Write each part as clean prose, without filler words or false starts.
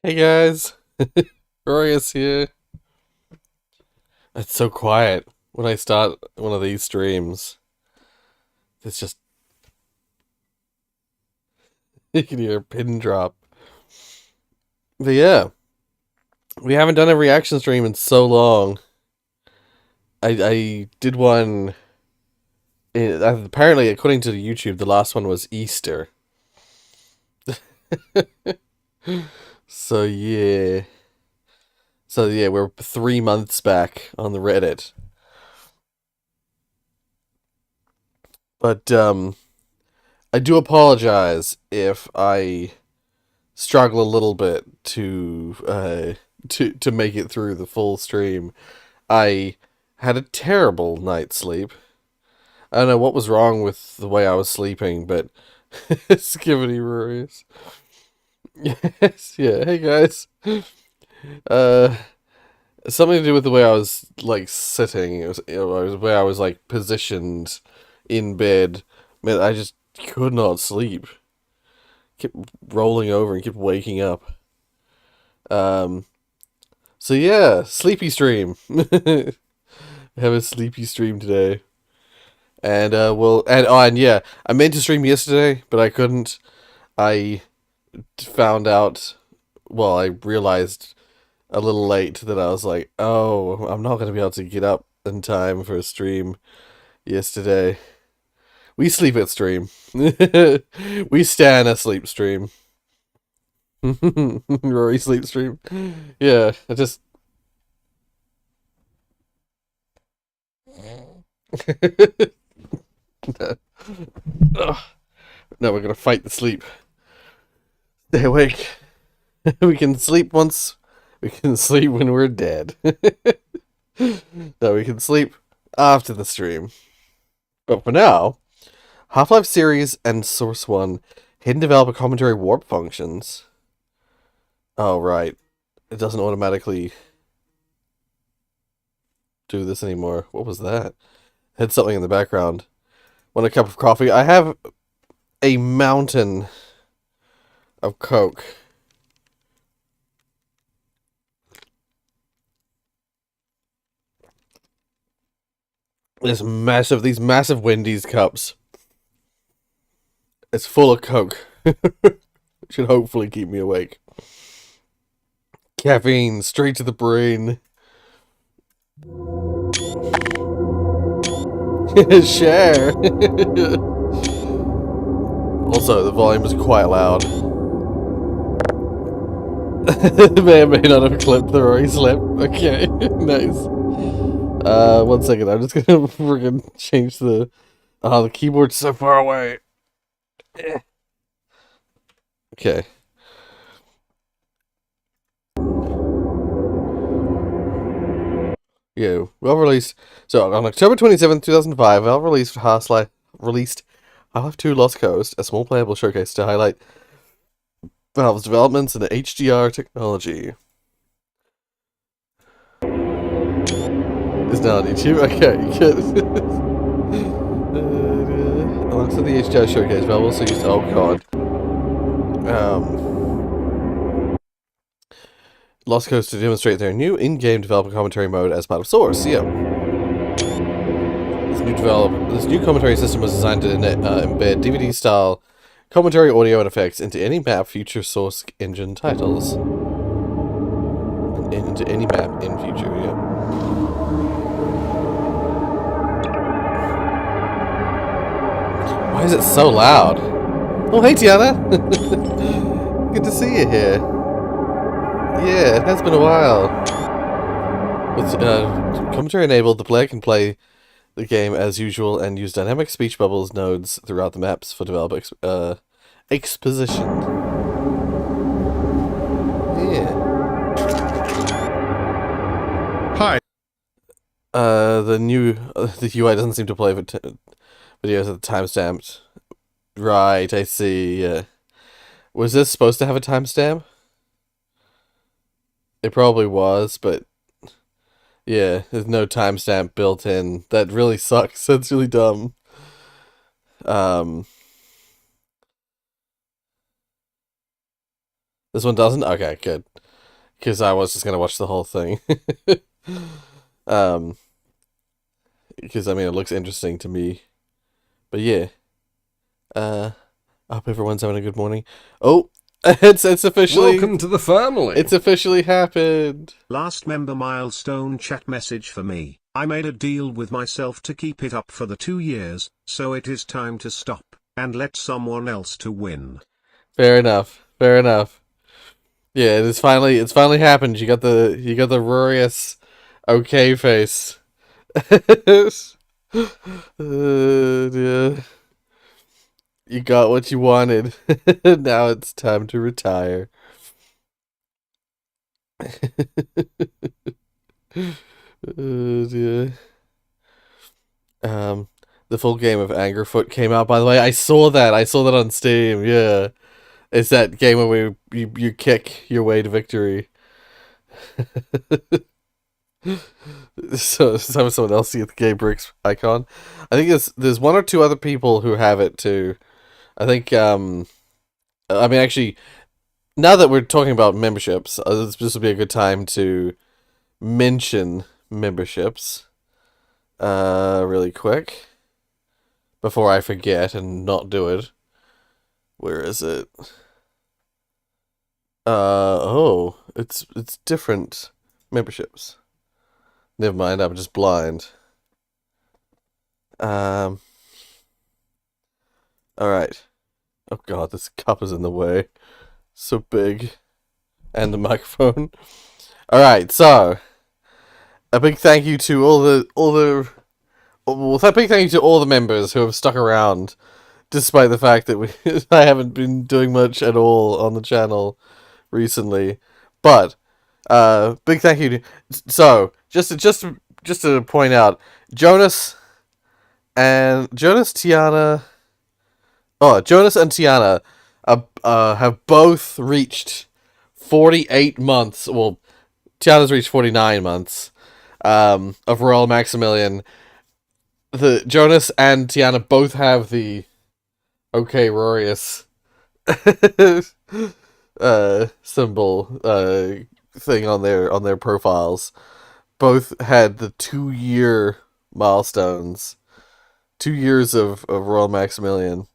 Hey guys, Rorius here. It's so quiet when I start one of these streams. It's just you can hear a pin drop. But yeah, we haven't done a reaction stream in so long. I did one. Apparently, according to YouTube, the last one was Easter. So yeah, we're 3 months back on the Reddit. But I do apologize if I struggle a little bit to make it through the full stream. I had a terrible night's sleep. I don't know what was wrong with the way I was sleeping, but skivity Rorius. Yes, yeah. Hey guys. Uh, Something to do with the way I was like sitting. It was the way I was like positioned in bed. Man, I just could not sleep. Kept rolling over and kept waking up. Um, So yeah, sleepy stream. Have a sleepy stream today, and and yeah, I meant to stream yesterday, but I couldn't. I found out. Well, I realized a little late that I was like, oh, I'm not gonna be able to get up in time for a stream yesterday. We sleep at stream. We stand a sleep stream. Rory sleep stream. Yeah, I just. Ugh. No, we're gonna fight the sleep. Stay awake. We can sleep once. We can sleep when we're dead. No, we can sleep after the stream. But for now, Half-Life series and Source 1 hidden developer commentary warp functions. Oh, right. It doesn't automatically do this anymore. What was that? Had something in the background. Want a cup of coffee? I have a mountain of Coke. These massive Wendy's cups. It's full of Coke. Should hopefully keep me awake. Caffeine straight to the brain. Share. Also, the volume is quite loud. May or may not have clipped the Rory slip. Okay, nice. 1 second. I'm just gonna friggin' change the. Oh, the keyboard's so far away. Okay. Yeah, well released. So on October 27th, 2005, Valve released Half-Life 2 Lost Coast, a small playable showcase to highlight Valve's developments in the HDR technology. Is now on YouTube? Okay, good. Alongside the HDR showcase, Valve also used, oh god, Lost Coast to demonstrate their new in-game developer commentary mode as part of Source. Yeah. This new commentary system was designed to embed DVD-style commentary audio and effects into any map future Source engine titles. Into any map in future, yeah. Why is it so loud? Oh, hey, Tiana! Good to see you here. Yeah, it has been a while. With commentary enabled, the player can play the game as usual and use dynamic speech bubbles nodes throughout the maps for developer exposition. Yeah. Hi. The UI doesn't seem to play videos at the timestamped. Right, I see. Was this supposed to have a timestamp? It probably was, but yeah, there's no timestamp built in. That really sucks. That's really dumb. Um, This one doesn't? Okay, good. Because I was just gonna watch the whole thing. um, because I mean it looks interesting to me. But yeah. Uh, I hope everyone's having a good morning. Oh, it's officially Welcome to the family. it's officially happened. Last member milestone chat message for me. I made a deal with myself to keep it up for the 2 years, so it is time to stop, and let someone else to win. Fair enough. Fair enough. Yeah, it's finally happened. You got the Rorius okay face. Yeah. You got what you wanted. Now it's time to retire. Dear. Um, the full game of Angerfoot came out. By the way, I saw that. I saw that on Steam. Yeah, it's that game where you kick your way to victory. So someone else see the Gay Bricks icon. I think there's one or two other people who have it too. I think I mean actually now that we're talking about memberships, this would be a good time to mention memberships really quick before I forget and not do it. Where is it? Oh, it's different memberships. Never mind, I'm just blind. Um all right. Oh god, this cup is in the way. So big. And the microphone. All right, so a big thank you to a big thank you to all the members who have stuck around, despite the fact that I haven't been doing much at all on the channel recently. But big thank you. So just to point out, Tiana. Oh, Jonas and Tiana have both reached 48 months. Well, Tiana's reached 49 months of Royal Maximilian. The Jonas and Tiana both have the okay Rorius symbol thing on their profiles. Both had the 2-year milestones. 2 years of Royal Maximilian.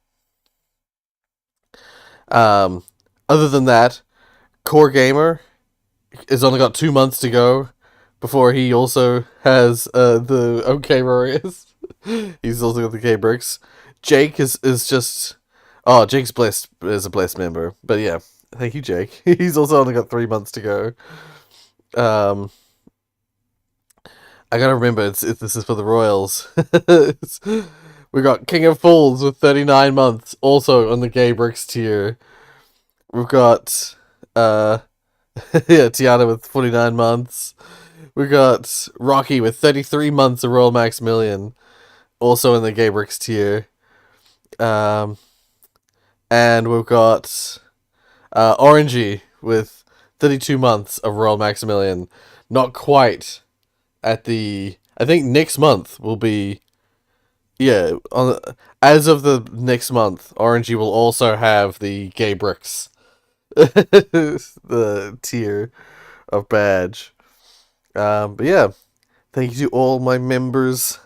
Other than that, Core Gamer has only got 2 months to go before he also has the OK Rorius. He's also got the K Bricks. Jake is just Jake's blessed is a blessed member. But yeah, thank you, Jake. He's also only got 3 months to go. I gotta remember this is for the Royals. We got King of Fools with 39 months, also on the Gay Bricks tier. We've got Tiana with 49 months. We got Rocky with 33 months of Royal Maximilian, also in the Gay Bricks tier. And we've got Orangey with 32 months of Royal Maximilian. Not quite at the... I think next month will be... Yeah, as of the next month, Orangey will also have the Gay Bricks. The tier of badge. But yeah, thank you to all my members.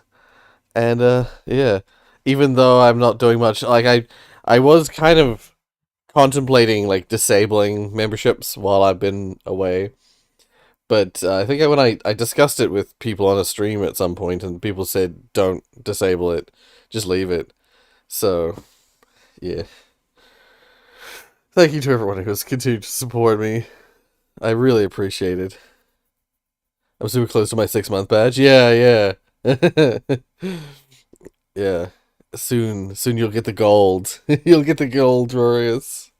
And yeah, even though I'm not doing much, like I was kind of contemplating like disabling memberships while I've been away. But I think when I discussed it with people on a stream at some point, and people said, don't disable it, just leave it. So, yeah. Thank you to everyone who has continued to support me. I really appreciate it. I'm super close to my 6-month badge. Yeah, yeah. Yeah. Soon you'll get the gold. You'll get the gold, Rorius.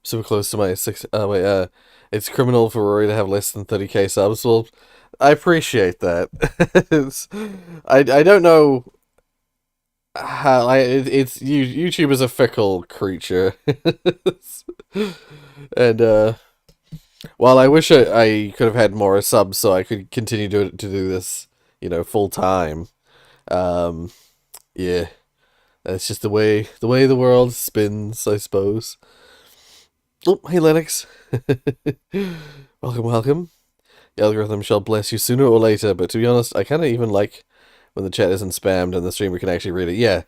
Super close to my 6. Wait. It's criminal for Rory to have less than 30k subs. Well, I appreciate that. I don't know how it's YouTube is a fickle creature, and while I wish I could have had more subs so I could continue to do this, full time. Um, yeah, that's just the way the world spins, I suppose. Oh, hey Lennox. Welcome, welcome. The algorithm shall bless you sooner or later, but to be honest, I kind of even like when the chat isn't spammed and the streamer can actually read it. Yeah,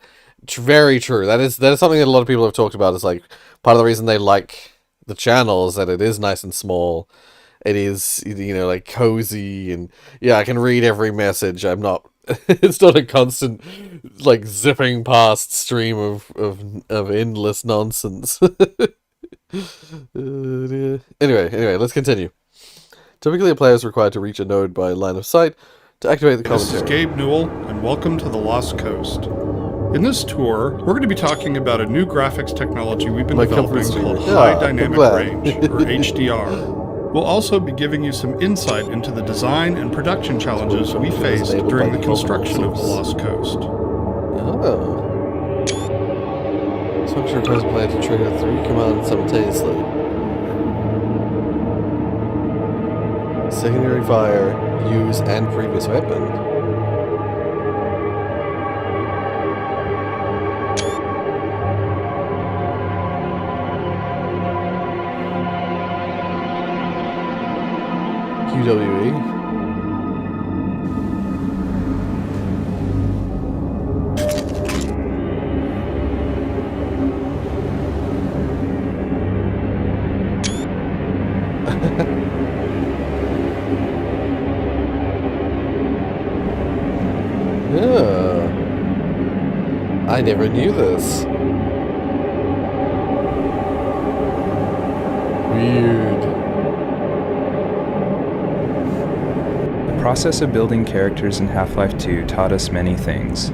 very true. That is something that a lot of people have talked about. Is like part of the reason they like the channel is that it is nice and small. It is, like cozy, and yeah, I can read every message. I'm not. It's not a constant like zipping past stream of endless nonsense. Anyway, let's continue. Typically, a player is required to reach a node by line of sight to activate the This is commentary. Gabe Newell, and welcome to the Lost Coast. In this tour, we're going to be talking about a new graphics technology we've been My developing comfort called streamer. High I'm Dynamic glad. Range, or HDR. We'll also be giving you some insight into the design and production challenges we faced during the construction of the Lost Coast. Oh. This function requires the player to trigger 3 commands simultaneously. Secondary fire, use, and previous weapon. QWE. Yeah. I never knew this. Weird. The process of building characters in Half-Life 2 taught us many things.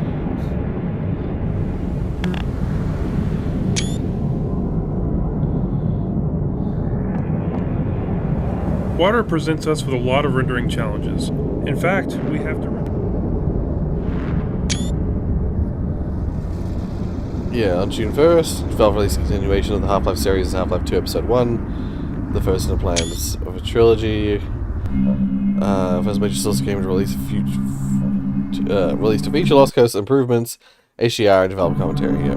Water presents us with a lot of rendering challenges. In fact, we have to... Yeah, on June 1st, Valve released a continuation of the Half-Life series, Half-Life 2 Episode 1, the first in the plans of a trilogy. First major source game to release to feature Lost Coast improvements, HDR, and developer commentary. Yeah.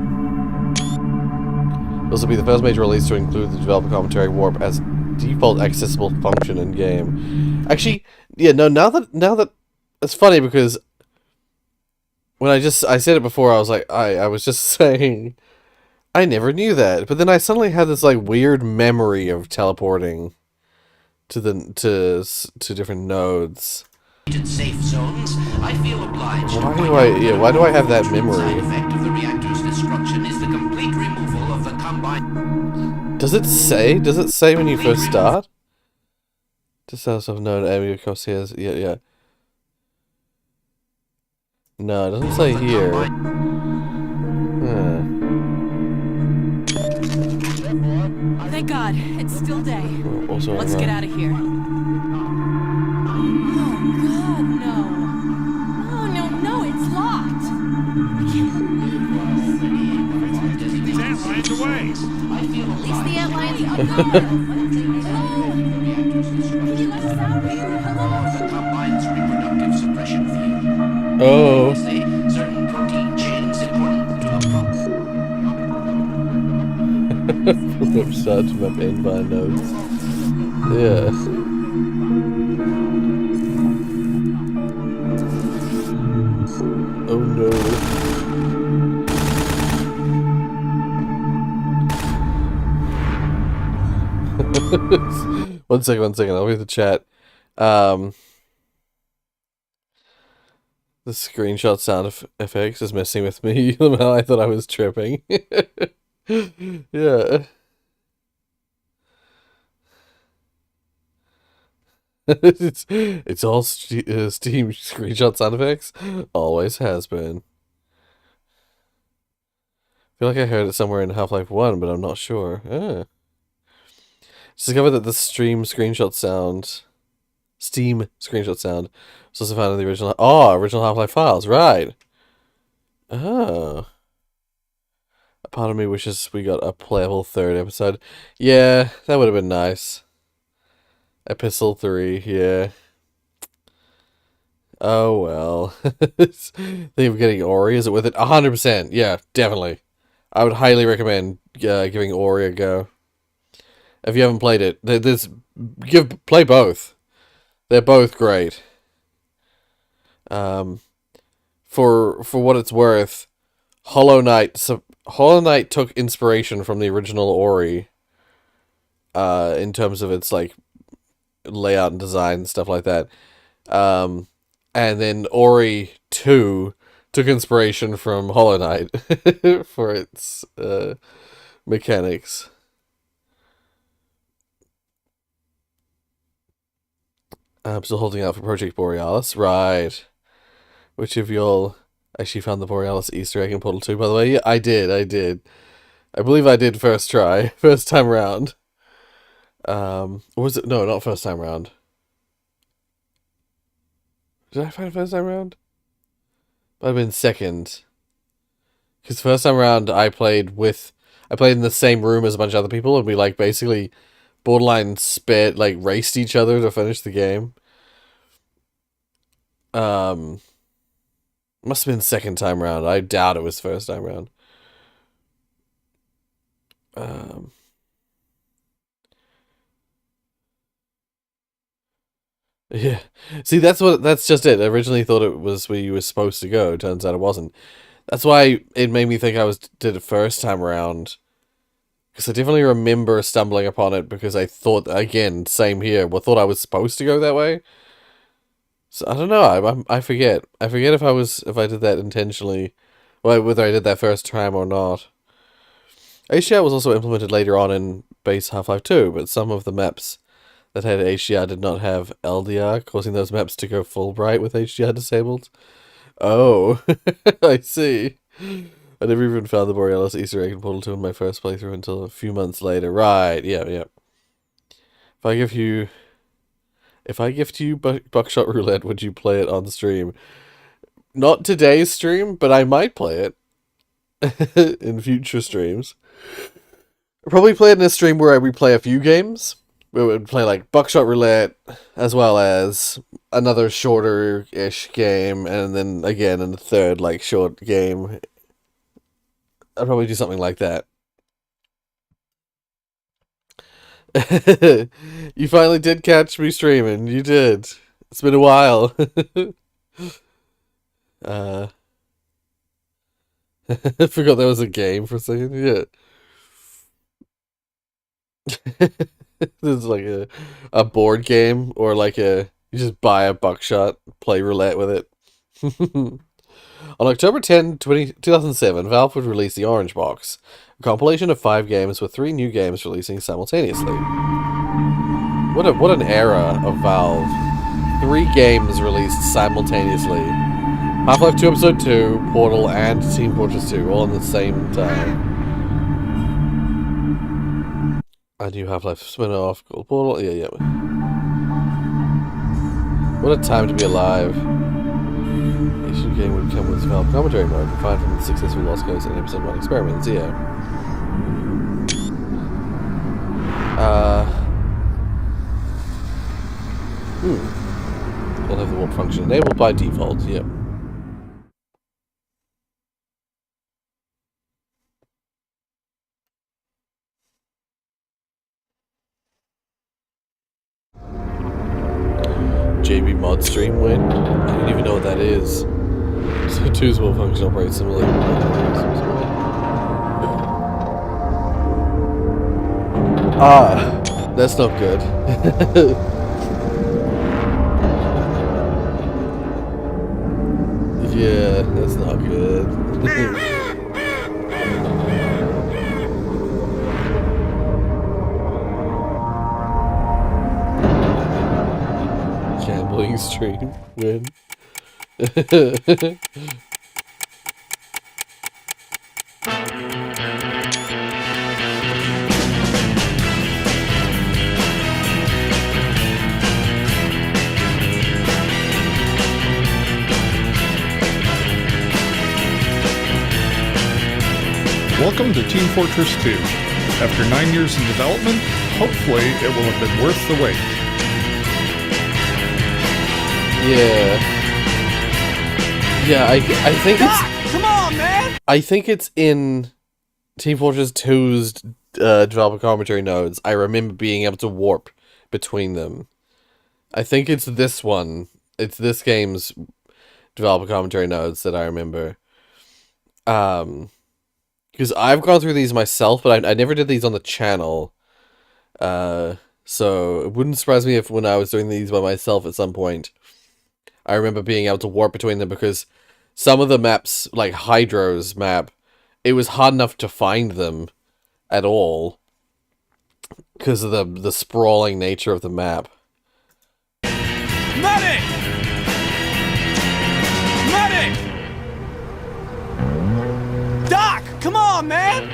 This will be the first major release to include the developer commentary warp as default accessible function in game. Actually, yeah, no. Now that it's funny because when I said it before, I was like, I was just saying, I never knew that, but then I suddenly had this like weird memory of teleporting to different nodes. Safe zones, I feel obliged to Why point do out why do I have that side memory? effect of the reactor's destruction is the complete removal of the combined. Does it say? Does it say when you first start? Just as of known enemy across here. Yeah. No, it doesn't say here. Huh. Thank God, it's still day. Well, also Let's get out of here. Oh God, no. No, it's locked. Ant away! At least the ant lions are gone. Hello? Can you let us out of here? Hello? The combine's reproductive suppression field. Oh. Say certain protein chains important to the From website to map invite nodes. Yeah. Oh no. One second. I'll read the chat. The screenshot sound effects is messing with me. Somehow I thought I was tripping. Yeah. it's all Steam screenshot sound effects. Always has been. I feel like I heard it somewhere in Half-Life 1, but I'm not sure. Discovered that the Steam screenshot sound was also found in the original Half-Life files, right? Oh. A part of me wishes we got a playable third episode. Yeah, that would have been nice. Epistle 3, yeah. Oh well. Think of getting Ori. Is it with it? 100%. Yeah, definitely. I would highly recommend giving Ori a go. If you haven't played it, play both. They're both great. For what it's worth, Hollow Knight took inspiration from the original Ori. In terms of its like layout and design and stuff like that. And then Ori 2 took inspiration from Hollow Knight for its mechanics. I'm still holding out for Project Borealis. Right. Which of y'all actually found the Borealis Easter egg in Portal 2, by the way? Yeah, I did. I believe I did first try. First time round. Or was it? No, not first time round. Did I find it first time round? Might have been second. Because first time round, I played in the same room as a bunch of other people, and we like basically borderline raced each other to finish the game. Must have been second time round. I doubt it was first time round. Yeah. See, that's just it. I originally thought it was where you were supposed to go. Turns out it wasn't. That's why it made me think did it first time around. Because I definitely remember stumbling upon it because I thought, again, same here, thought I was supposed to go that way. So I don't know. I forget. I forget if I did that intentionally, well, whether I did that first time or not. HDR was also implemented later on in base Half-Life 2, but some of the maps that had HDR did not have LDR, causing those maps to go full bright with HDR disabled. Oh, I see. I never even found the Borealis Easter egg in Portal 2 in my first playthrough until a few months later. Right, yeah. If I gift you Buckshot Roulette, would you play it on the stream? Not today's stream, but I might play it in future streams. I'll probably play it in a stream where I replay a few games. We would play like Buckshot Roulette, as well as another shorter-ish game, and then again in the third like short game. I'd probably do something like that. You finally did catch me streaming. You did. It's been a while. I forgot there was a game for a second. Yeah. This is like a board game, or like you just buy a buckshot, play roulette with it. On October 10, 2007, Valve would release the Orange Box, a compilation of 5 games with 3 new games releasing simultaneously. What an era of Valve. 3 games released simultaneously. Half-Life 2 Episode 2, Portal, and Team Fortress 2, all at the same time. A new Half-Life spin-off called Portal. Yeah. What a time to be alive. Each new game would come with Valve commentary mode, refined from the successful Lost Coast and Episode 1 experiments. Yeah. We'll have the warp function enabled by default. Yep. JB mod stream win? I don't even know what that is. So 2's will function operates similarly. That's not good. Yeah, that's not good. Gambling stream win. Welcome to Team Fortress 2. After 9 years in development, hopefully it will have been worth the wait. Yeah. Yeah, I think it's... Come on, man! I think it's in Team Fortress 2's developer commentary notes. I remember being able to warp between them. I think it's this one. It's this game's developer commentary notes that I remember. Because I've gone through these myself, but I never did these on the channel. So it wouldn't surprise me if when I was doing these by myself at some point, I remember being able to warp between them, because some of the maps, like Hydro's map, it was hard enough to find them at all because of the sprawling nature of the map. Medic! Medic! Doc, come on, man!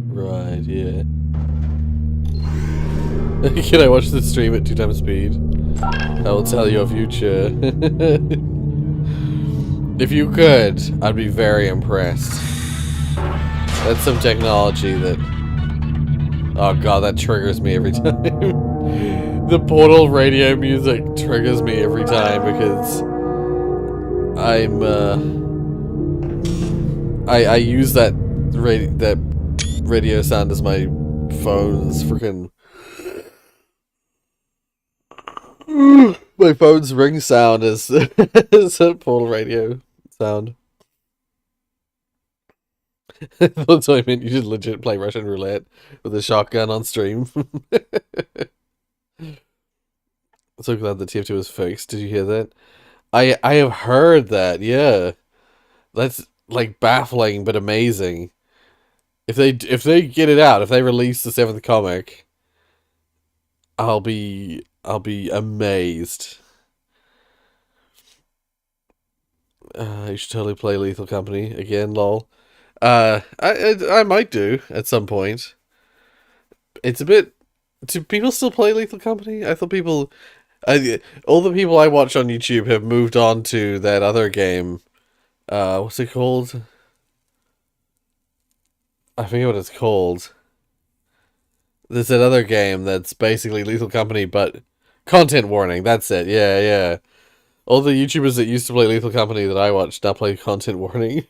Right, yeah. Can I watch the stream at 2 times speed? I will tell your future. If you could, I'd be very impressed. That's some technology that... Oh god, that triggers me every time. The Portal radio music triggers me every time because I'm I use that radio sound as my phone's freaking my phone's ring sound is is a Portal radio sound. That's what I meant. You should legit play Russian roulette with a shotgun on stream. So glad the TF2 was fixed. Did you hear that? I have heard that. Yeah, that's like baffling but amazing. If they get it out, if they release the 7th comic, I'll be amazed. You should totally play Lethal Company again, lol. I might do at some point. It's a bit... Do people still play Lethal Company? I thought people... all the people I watch on YouTube have moved on to that other game. What's it called? I forget what it's called. There's that other game that's basically Lethal Company, but... Content warning, that's it. Yeah, yeah. All the YouTubers that used to play Lethal Company that I watched now play Content Warning.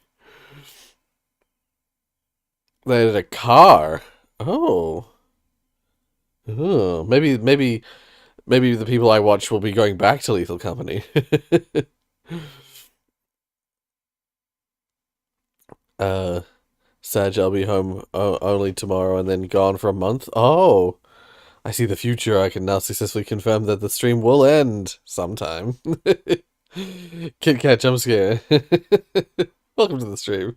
They had a car. Oh. Oh. Maybe the people I watch will be going back to Lethal Company. Sag, I'll be home only tomorrow and then gone for a month. Oh. I see the future. I can now successfully confirm that the stream will end sometime. Kit Kat jump scare. Welcome to the stream.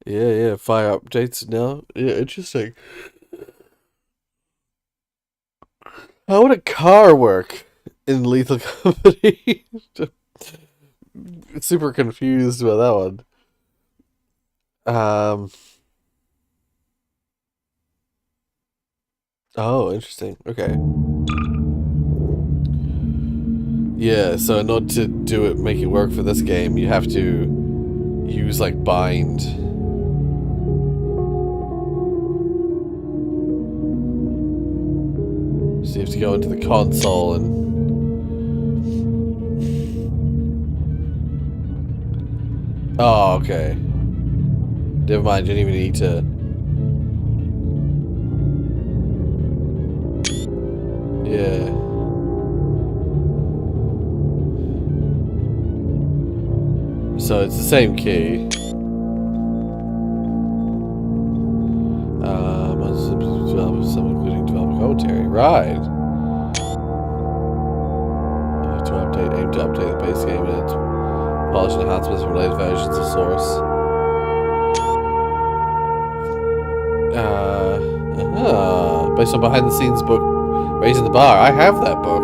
Yeah, fire updates now. Yeah, interesting. How would a car work in Lethal Company? Super confused about that one. Oh, interesting. Okay. Yeah, so in order to do it, make it work for this game, you have to use, like, bind. So you have to go into the console and... Oh, okay. Never mind, you didn't even need to... Yeah. So it's the same key. Some including developer commentary. Right. Aim to update the base game and its polish enhancements from related versions of source. Based on behind the scenes book Raising the Bar. I have that book.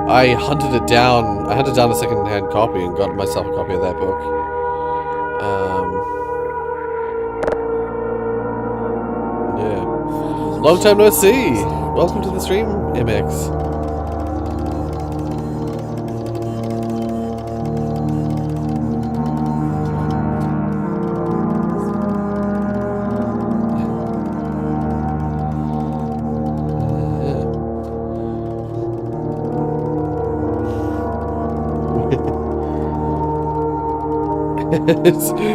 I hunted it down. I hunted down a second-hand copy and got myself a copy of that book. Yeah. Long time no see. Welcome to the stream, MX.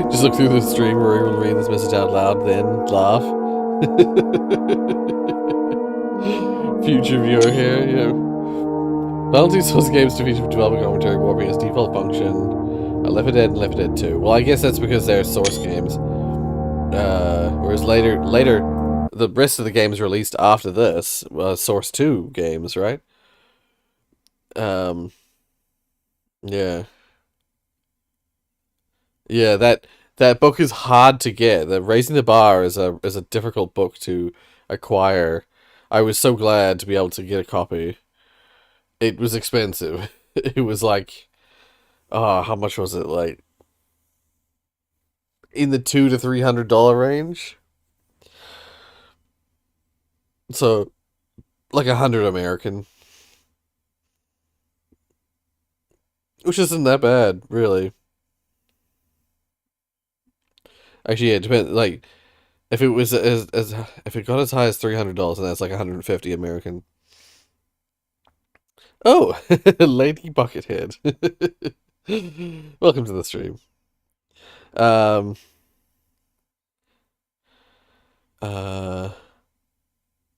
Just look through the stream where we will read this message out loud, then laugh. Future viewer here, yeah. Penalty source games to feature developer commentary warping as default function. Left 4 Dead and Left 4 Dead 2. Well, I guess that's because they're source games. Whereas later, the rest of the games released after this, Source 2 games, right? Yeah. Yeah, that book is hard to get. The Raising the Bar is a difficult book to acquire. I was so glad to be able to get a copy. It was expensive. It was like, how much was it? Like in the $200 to $300 range. So, like 100 American, which isn't that bad, really. Actually, yeah, it depends. Like, if it was as if it got as high as $300, then that's like 150 American. Oh, Lady Buckethead. Welcome to the stream. Um.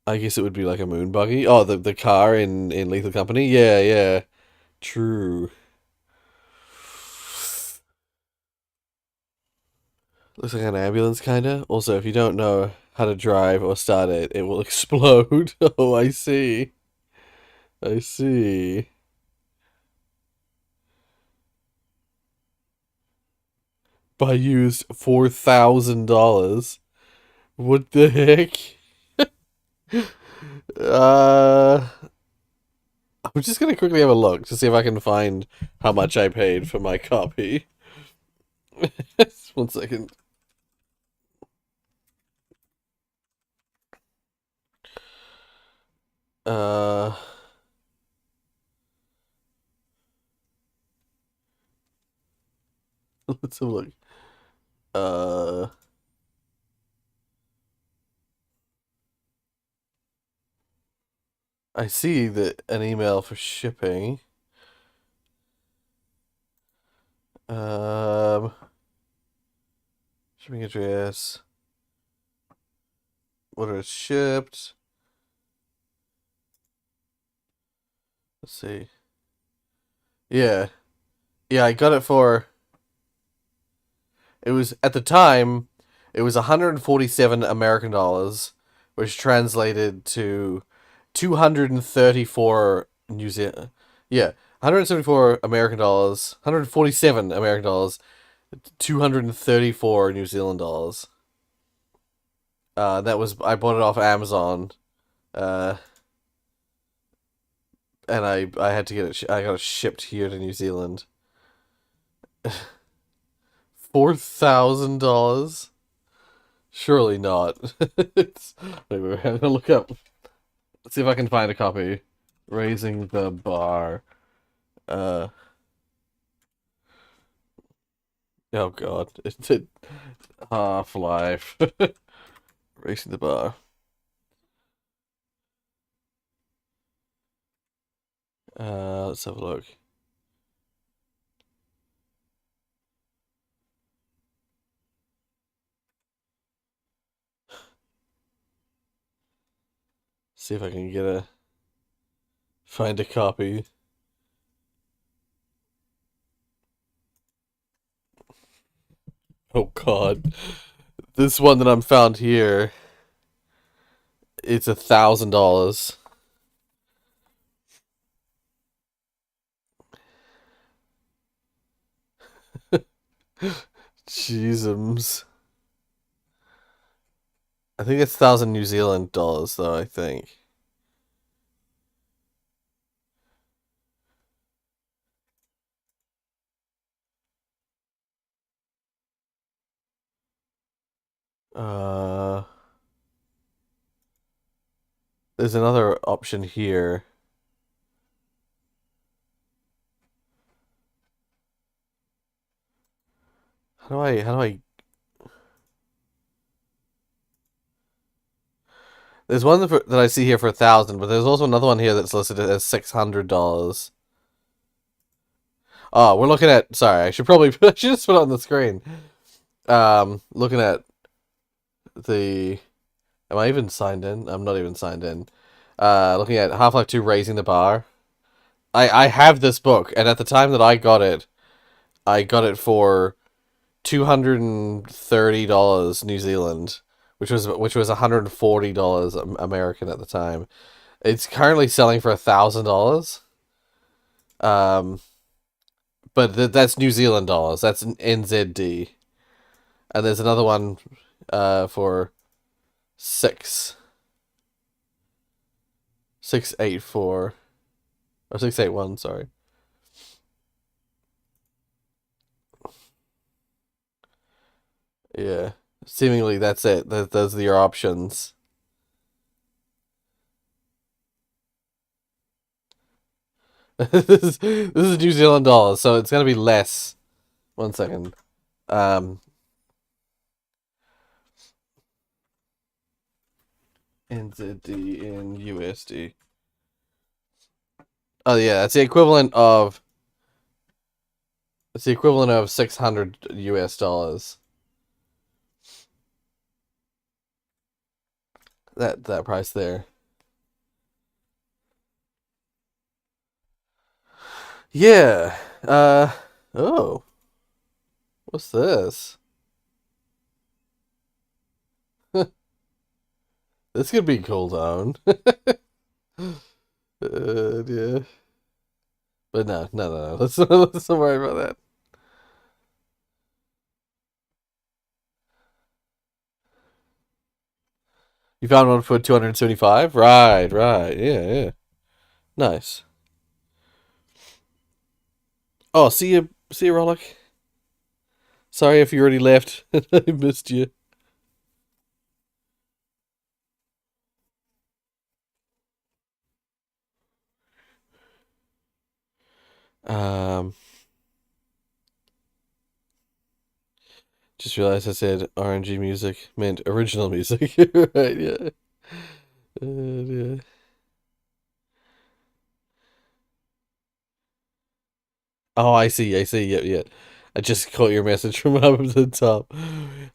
I guess it would be like a moon buggy. Oh, the car in Lethal Company. Yeah, yeah. True. Looks like an ambulance, kinda. Also, if you don't know how to drive or start it, it will explode. Oh, I see. I see. But I used $4,000. What the heck? I'm just gonna quickly have a look to see if I can find how much I paid for my copy. Just 1 second. Uh, let's have a look. Uh, I see that an email for shipping. Um, Shipping address. Order is shipped. Let's see. Yeah. Yeah, I got it for. It was at the time. It was 147 American dollars, which translated to 234 New Zealand. Yeah, 174 American dollars, 147 American dollars, 234 New Zealand dollars. That was I bought it off Amazon, uh, and I had to get it. I got it shipped here to New Zealand. $4,000. Surely not. Wait, I'm gonna look up. Let's see if I can find a copy. Raising the Bar. Uh. Oh God. It's Half-Life. Raising the Bar. Let's have a look. See if I can find a copy. Oh God. This one that I'm found here, it's $1,000. Jeezums. I think it's 1,000 New Zealand dollars though, I think. Uh, there's another option here. How do I There's one that I see here for 1,000, but there's also another one here that's listed as $600. Oh, we're looking at. Sorry, I should probably I should just put it on the screen. Looking at the. Am I even signed in? I'm not even signed in. Looking at Half-Life 2 Raising the Bar. I have this book, and at the time that I got it for $230 New Zealand, which was $140 American at the time. It's currently selling for $1,000. But that's New Zealand dollars. That's an NZD. And there's another one for 684 or 681, sorry. Yeah. Seemingly that's it. Those are your options. This is New Zealand dollars, so it's gonna be less. One second. NZD in USD. Oh yeah, it's the equivalent of 600 US dollars. That price there. Yeah. Oh. What's this? This could be cool down. Yeah. But no, no, no, no. Let's not worry about that. You found one for 275? Right, right. Yeah, yeah. Nice. Oh, see you, Rollick. Sorry if you already left. I missed you. Um, just realized I said RNG music meant original music. Right, yeah. Yeah. Oh, I see. Yeah, yeah. I just caught your message from up at the top.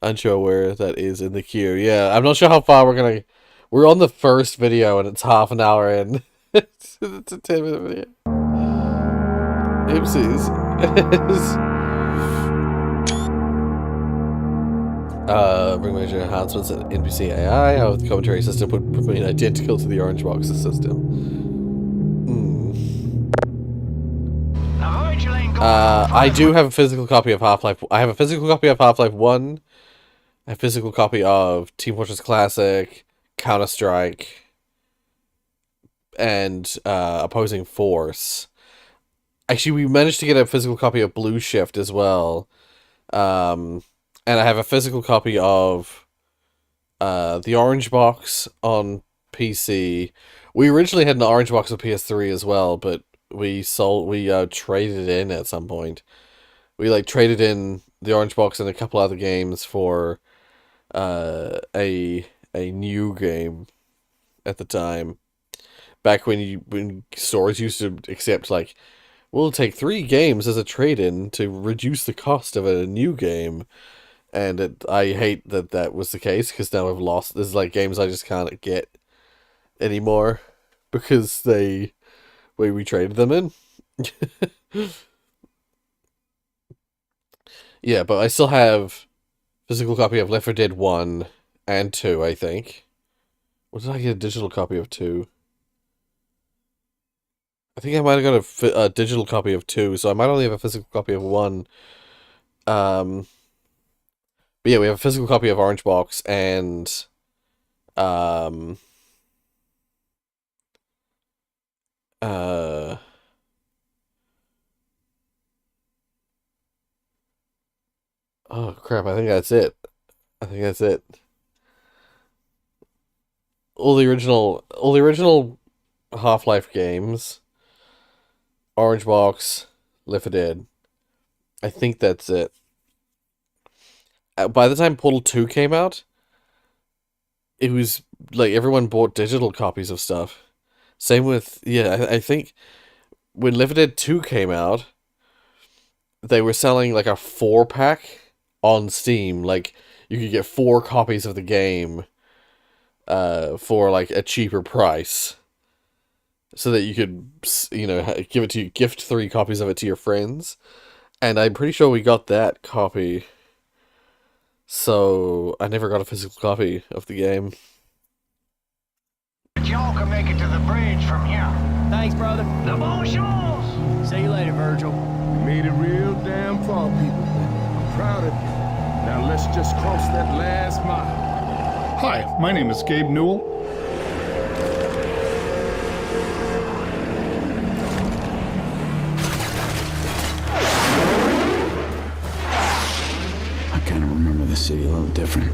Unsure where that is in the queue. Yeah, I'm not sure how far we're gonna. We're on the first video and it's half an hour in. It's a 10-minute video. Oopsies. Bring major enhancements in NPC AI. How the commentary system would remain identical to the Orange Box's system. I do have a physical copy of Half-Life. I have a physical copy of Half-Life 1. A physical copy of Team Fortress Classic, Counter-Strike, and Opposing Force. Actually, we managed to get a physical copy of Blue Shift as well. And I have a physical copy of the Orange Box on PC. We originally had an Orange Box of PS3 as well, but we traded in at some point. We traded in the Orange Box and a couple other games for a new game at the time. Back when stores used to accept we'll take 3 games as a trade-in to reduce the cost of a new game. And I hate that was the case, because now I've lost. There's games I just can't get anymore because we traded them in. Yeah, but I still have physical copy of Left 4 Dead 1 and 2, I think. What did I get a digital copy of 2? I think I might have got a digital copy of 2, so I might only have a physical copy of 1. But yeah, we have a physical copy of Orange Box and oh crap, I think that's it. I think that's it. All the original Half-Life games, Orange Box, Left 4 Dead. I think that's it. By the time Portal 2 came out, it was everyone bought digital copies of stuff. Same with, yeah, I think when Left 4 Dead 2 came out, they were selling like a 4-pack on Steam. Like you could get 4 copies of the game for like a cheaper price, so that you could, you know, gift 3 copies of it to your friends. And I'm pretty sure we got that copy. So I never got a physical copy of the game. Y'all can make it to the bridge from here. Thanks, brother. The bonjour! See you later, Virgil. You made it real damn far, people. I'm proud of you. Now let's just cross that last mile. Hi, my name is Gabe Newell. I kind of remember the city a little different.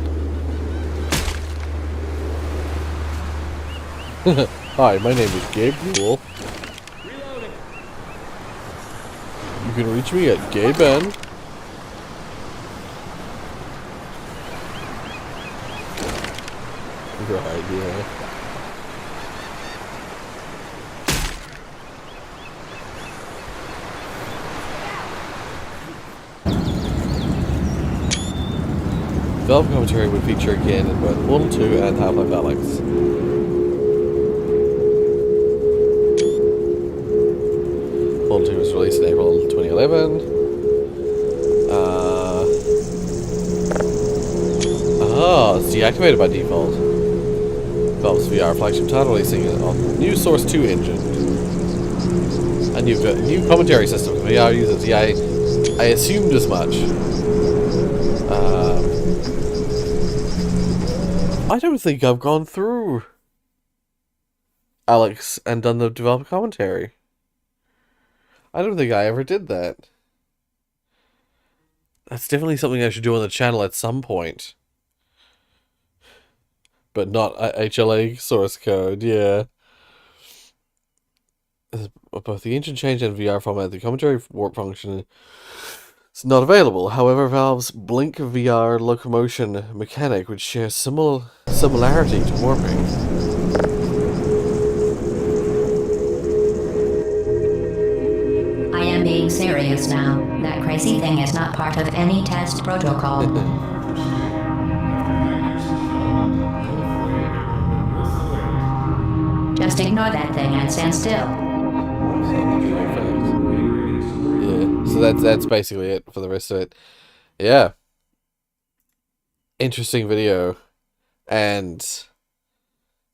Hi, my name is Gabe Newell. You can reach me at GayBen. Right, yeah. Develop commentary would feature again in both Portal 2 and Half-Life Alyx. Portal 2 was released in April 2011. It's deactivated by default. Valve's VR flagship title releasing on new Source 2 engine. A new commentary system for VR users. Yeah, I assumed as much. I don't think I've gone through Alyx and done the developer commentary. I don't think I ever did that. That's definitely something I should do on the channel at some point. But not HLA source code, yeah. Both the engine change and VR format, the commentary warp function is not available. However, Valve's Blink VR locomotion mechanic would share similarity to warping. I am being serious now. That crazy thing is not part of any test protocol. Just ignore that thing and stand still. Yeah, so that's basically it for the rest of it. Yeah. Interesting video. And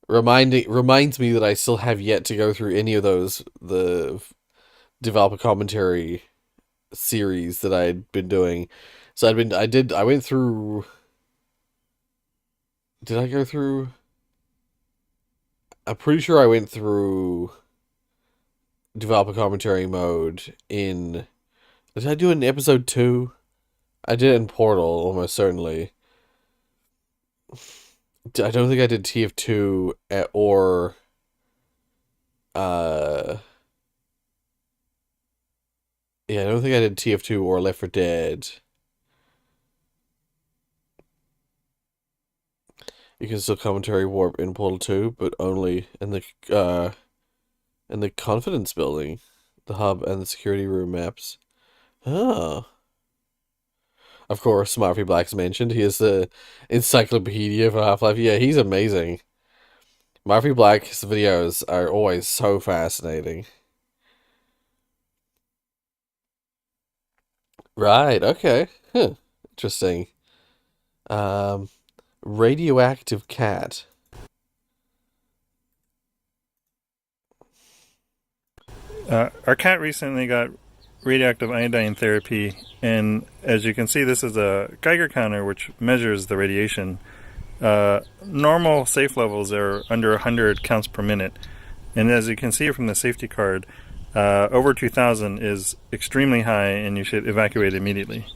reminds me that I still have yet to go through any of the developer commentary series that I'd been doing. So I went through. Did I go through? I'm pretty sure I went through developer commentary mode in. Did I do it in episode 2? I did it in Portal, almost certainly. I don't think I did TF2 or. Yeah, I don't think I did TF2 or Left 4 Dead. You can still commentary warp in Portal 2, but only in the confidence building, the hub, and the security room maps. Oh. Of course, Smarty Black's mentioned. He is the encyclopedia for Half-Life. Yeah, he's amazing. Murphy Black's videos are always so fascinating. Right, okay. Huh. Interesting. Radioactive cat. Our cat recently got radioactive iodine therapy, and as you can see, this is a Geiger counter which measures the radiation. Normal safe levels are under 100 counts per minute, and as you can see from the safety card, over 2,000 is extremely high and you should evacuate immediately.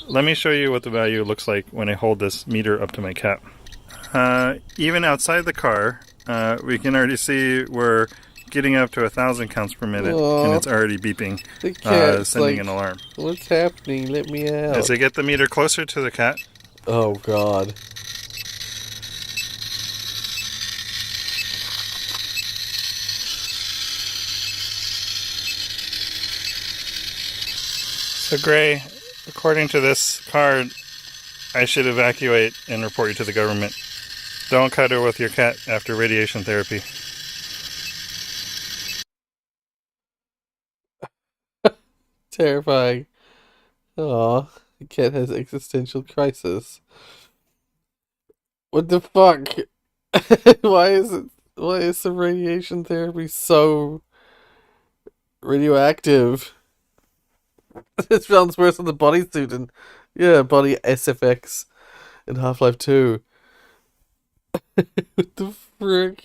Let me show you what the value looks like when I hold this meter up to my cat. Even outside the car, we can already see we're getting up to 1,000 counts per minute. Aww. And it's already beeping, sending an alarm. What's happening? Let me out. As I get the meter closer to the cat. Oh, God. So, Gray, according to this card, I should evacuate and report you to the government. Don't cuddle with your cat after radiation therapy. Terrifying. Aw, the cat has existential crisis. What the fuck? Why is the radiation therapy so radioactive? This sounds worse than the bodysuit and body SFX in Half-Life 2. What the frick?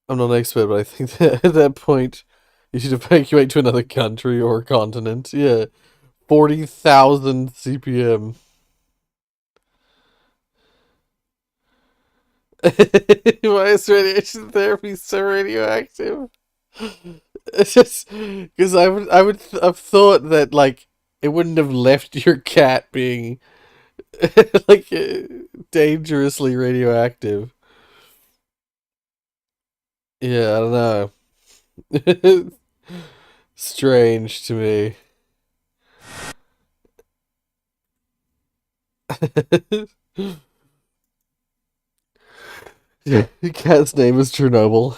I'm not an expert, but I think that at that point you should evacuate to another country or continent. Yeah. 40,000 CPM. Why is radiation therapy so radioactive? It's just because I would have thought that like it wouldn't have left your cat being like dangerously radioactive. Yeah, I don't know. Strange to me. Yeah, the cat's name is Chernobyl.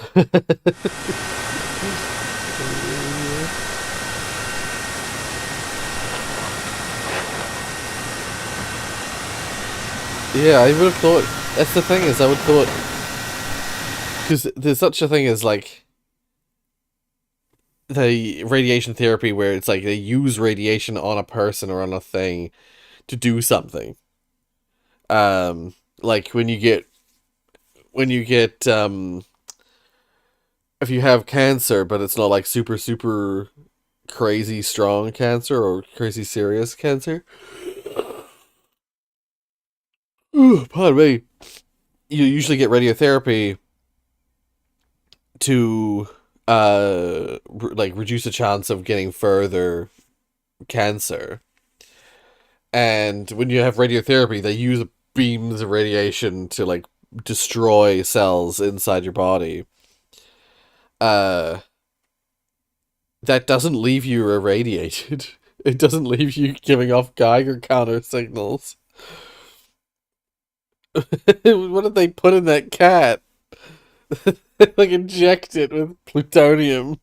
Yeah, I would have thought. That's the thing is, I would thought because there's such a thing as like the radiation therapy where it's like they use radiation on a person or on a thing to do something. Like when you get if you have cancer, but it's not like super crazy strong cancer or crazy serious cancer. Pardon me. You usually get radiotherapy to like reduce the chance of getting further cancer. And when you have radiotherapy, they use beams of radiation to like destroy cells inside your body. That doesn't leave you irradiated. It doesn't leave you giving off Geiger counter signals. What did they put in that cat? Like inject it with plutonium.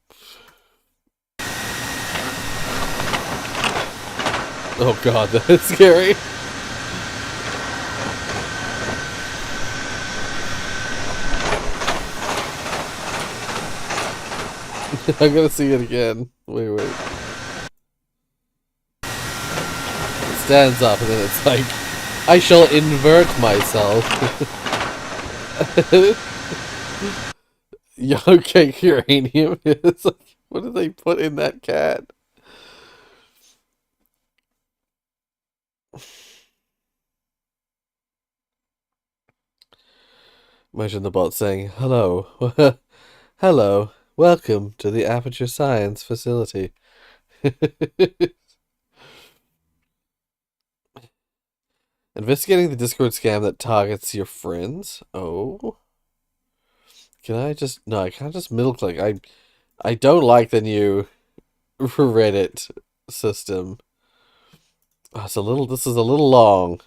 Oh god, that's scary. I'm gonna see it again. Wait. It stands up and then it's like, I shall invert myself. Cake uranium. It's like, what did they put in that cat? Imagine the bot saying, hello. Hello. Welcome to the Aperture Science facility. Investigating the Discord scam that targets your friends? Oh. Can I just... No, I can't just middle click. I don't like the new Reddit system. Oh, this is a little long.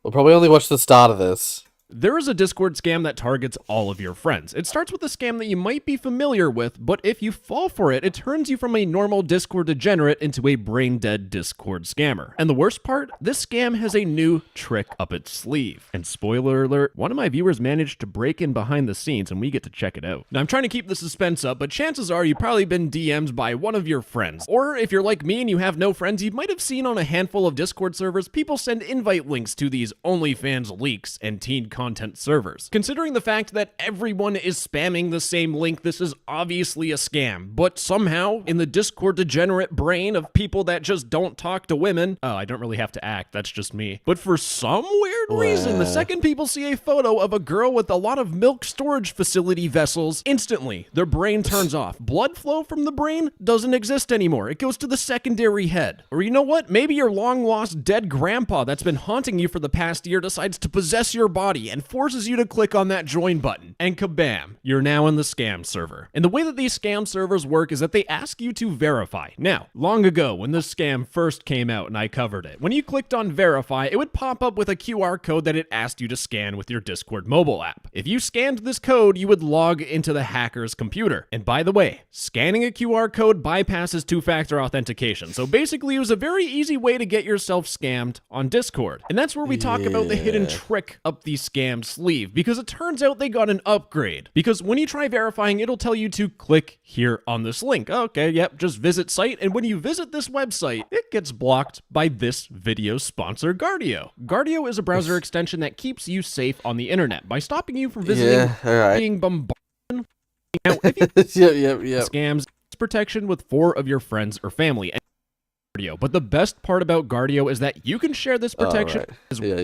We'll probably only watch the start of this. There is a Discord scam that targets all of your friends. It starts with a scam that you might be familiar with, but if you fall for it, it turns you from a normal Discord degenerate into a brain-dead Discord scammer. And the worst part? This scam has a new trick up its sleeve. And spoiler alert, one of my viewers managed to break in behind the scenes and we get to check it out. Now I'm trying to keep the suspense up, but chances are you've probably been DM'd by one of your friends. Or if you're like me and you have no friends, you might have seen on a handful of Discord servers, people send invite links to these OnlyFans leaks and teen content servers. Considering the fact that everyone is spamming the same link, this is obviously a scam. But somehow, in the Discord degenerate brain of people that just don't talk to women, oh, I don't really have to act, that's just me. But for some weird reason, the second people see a photo of a girl with a lot of milk storage facility vessels, instantly, their brain turns off. Blood flow from the brain doesn't exist anymore. It goes to the secondary head. Or you know what? Maybe your long-lost dead grandpa that's been haunting you for the past year decides to possess your body party and forces you to click on that join button. And kabam, you're now in the scam server. And the way that these scam servers work is that they ask you to verify. Now, long ago when this scam first came out and I covered it, when you clicked on verify, it would pop up with a QR code that it asked you to scan with your Discord mobile app. If you scanned this code, you would log into the hacker's computer. And by the way, scanning a QR code bypasses two-factor authentication. So basically, it was a very easy way to get yourself scammed on Discord. And that's where we talk about the hidden trick up the scam sleeve, because it turns out they got an upgrade. Because when you try verifying, it'll tell you to click here on this link. Okay, yep, just visit site. And when you visit this website, it gets blocked by this video sponsor, Guardio. Guardio is a browser extension that keeps you safe on the internet by stopping you from visiting, being bombarded. Now, if you scams, it's protection with 4 of your friends or family. And Guardio. But the best part about Guardio is that you can share this protection as well.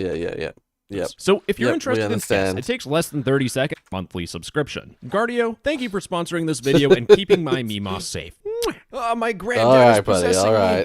Yep. So if you're interested in scams, it takes less than 30 seconds. Monthly subscription. Guardio, thank you for sponsoring this video and keeping my Mimos safe. My granddad is possessing me.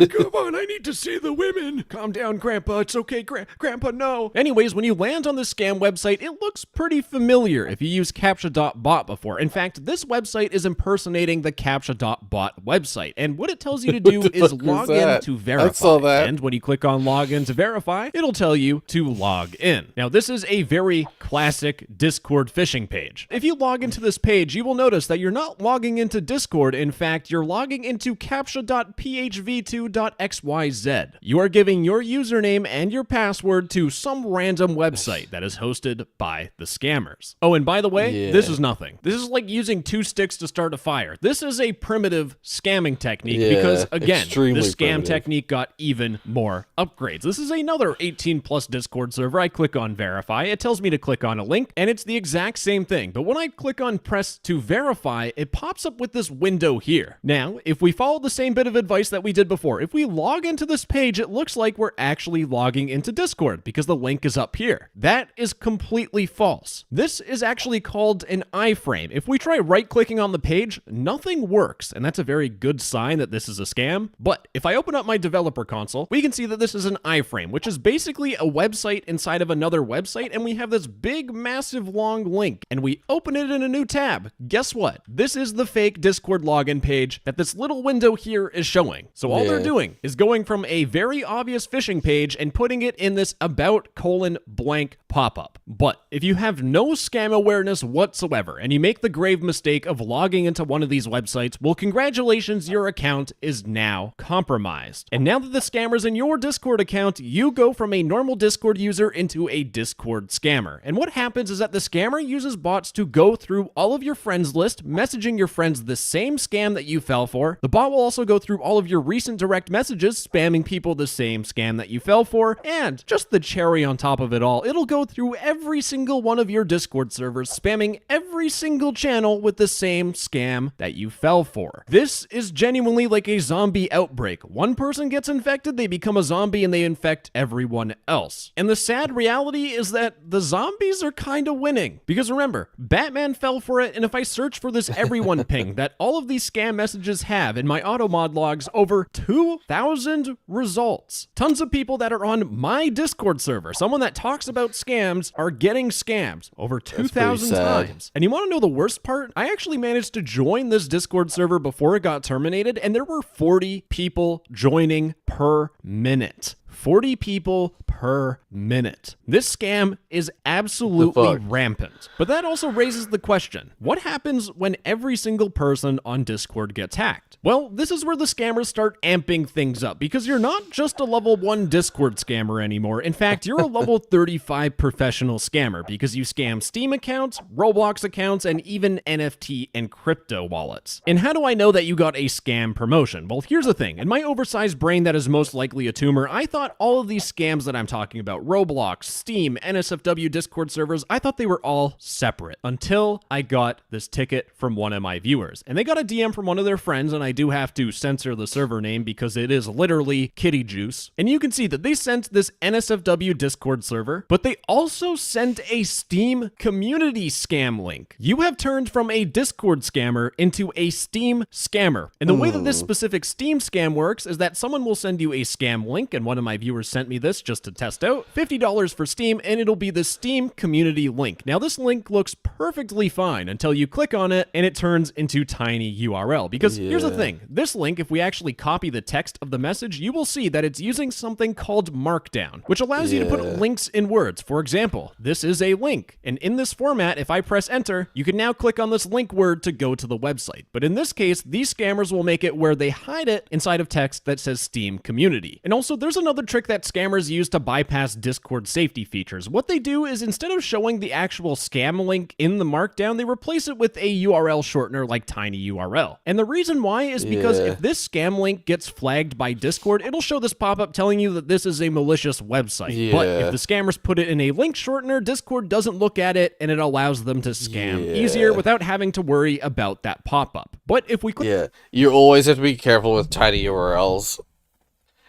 Come on, I need to see the women. Calm down, Grandpa. It's okay, Grandpa, no. Anyways, when you land on the scam website, it looks pretty familiar if you use CAPTCHA.bot before. In fact, this website is impersonating the CAPTCHA.bot website. And what it tells you to do is log in to verify. I saw that. And when you click on login to verify, it'll tell you to log in. Now, this is a very classic Discord phishing page. If you log into this page, you will notice that you're not logging into Discord. In fact, you're logging into captcha.phv2.xyz. You are giving your username and your password to some random website that is hosted by the scammers. Oh, and by the way, this is nothing. This is like using 2 sticks to start a fire. This is a primitive scamming technique because, again, this scam technique got even more upgrades. This is another 18+ Discord server. I click on verify. It tells me to click on a link, and it's the exact same thing. But when I click on press to verify, it pops up with this window here. Now, if we follow the same bit of advice that we did before, if we log into this page, it looks like we're actually logging into Discord because the link is up here. That is completely false. This is actually called an iframe. If we try right-clicking on the page, nothing works, and that's a very good sign that this is a scam. But if I open up my developer console, we can see that this is an iframe, which is basically a website inside of another website, and we have this big, massive, long link, and we open it in a new tab. Guess what? This is the fake Discord login page that this little window here is showing. So all they're doing is going from a very obvious phishing page and putting it in this about::blank pop-up. But if you have no scam awareness whatsoever and you make the grave mistake of logging into one of these websites, well, congratulations, your account is now compromised. And now that the scammer's in your Discord account, you go from a normal Discord user into a Discord scammer. And what happens is that the scammer uses bots to go through all of your friends list, messaging your friends the same scam that you fell for. The bot will also go through all of your recent direct messages, spamming people the same scam that you fell for. And just the cherry on top of it all, it'll go through every single one of your Discord servers, spamming every single channel with the same scam that you fell for. This is genuinely like a zombie outbreak. One person gets infected, they become a zombie, and they infect everyone else. And the sad reality is that the zombies are kind of winning. Because remember, Batman fell for it, and if I search for this everyone ping that all of these scam messages have in my automod logs, over 2,000 results. Tons of people that are on my Discord server, someone that talks about scams, are getting scammed over 2,000 times. And you want to know the worst part? I actually managed to join this Discord server before it got terminated, and there were 40 people joining per minute. 40 people per minute. This scam is absolutely rampant. But that also raises the question, what happens when every single person on Discord gets hacked? Well, this is where the scammers start amping things up, because you're not just a level 1 Discord scammer anymore. In fact, you're a level 35 professional scammer, because you scam Steam accounts, Roblox accounts, and even NFT and crypto wallets. And how do I know that you got a scam promotion? Well, here's the thing. In my oversized brain that is most likely a tumor, I thought all of these scams that I'm talking about, Roblox, Steam, NSFW Discord servers, I thought they were all separate until I got this ticket from one of my viewers. And they got a DM from one of their friends, and I do have to censor the server name because it is literally kitty juice. And you can see that they sent this NSFW Discord server, but they also sent a Steam community scam link. You have turned from a Discord scammer into a Steam scammer. And the way that this specific Steam scam works is that someone will send you a scam link, and one of my my viewers sent me this just to test out. $50 for Steam, and it'll be the Steam community link. Now, this link looks perfectly fine until you click on it and it turns into tiny URL. Because here's the thing, this link, if we actually copy the text of the message, you will see that it's using something called Markdown, which allows you to put links in words. For example, this is a link, and in this format, if I press enter, you can now click on this link word to go to the website. But in this case, these scammers will make it where they hide it inside of text that says Steam community. And also, there's another trick that scammers use to bypass Discord safety features. What they do is, instead of showing the actual scam link in the Markdown, they replace it with a URL shortener like tinyURL. And the reason why is because if this scam link gets flagged by Discord, it'll show this pop-up telling you that this is a malicious website. But if the scammers put it in a link shortener, Discord doesn't look at it, and it allows them to scam easier without having to worry about that pop-up. But if we click... you always have to be careful with tiny URLs.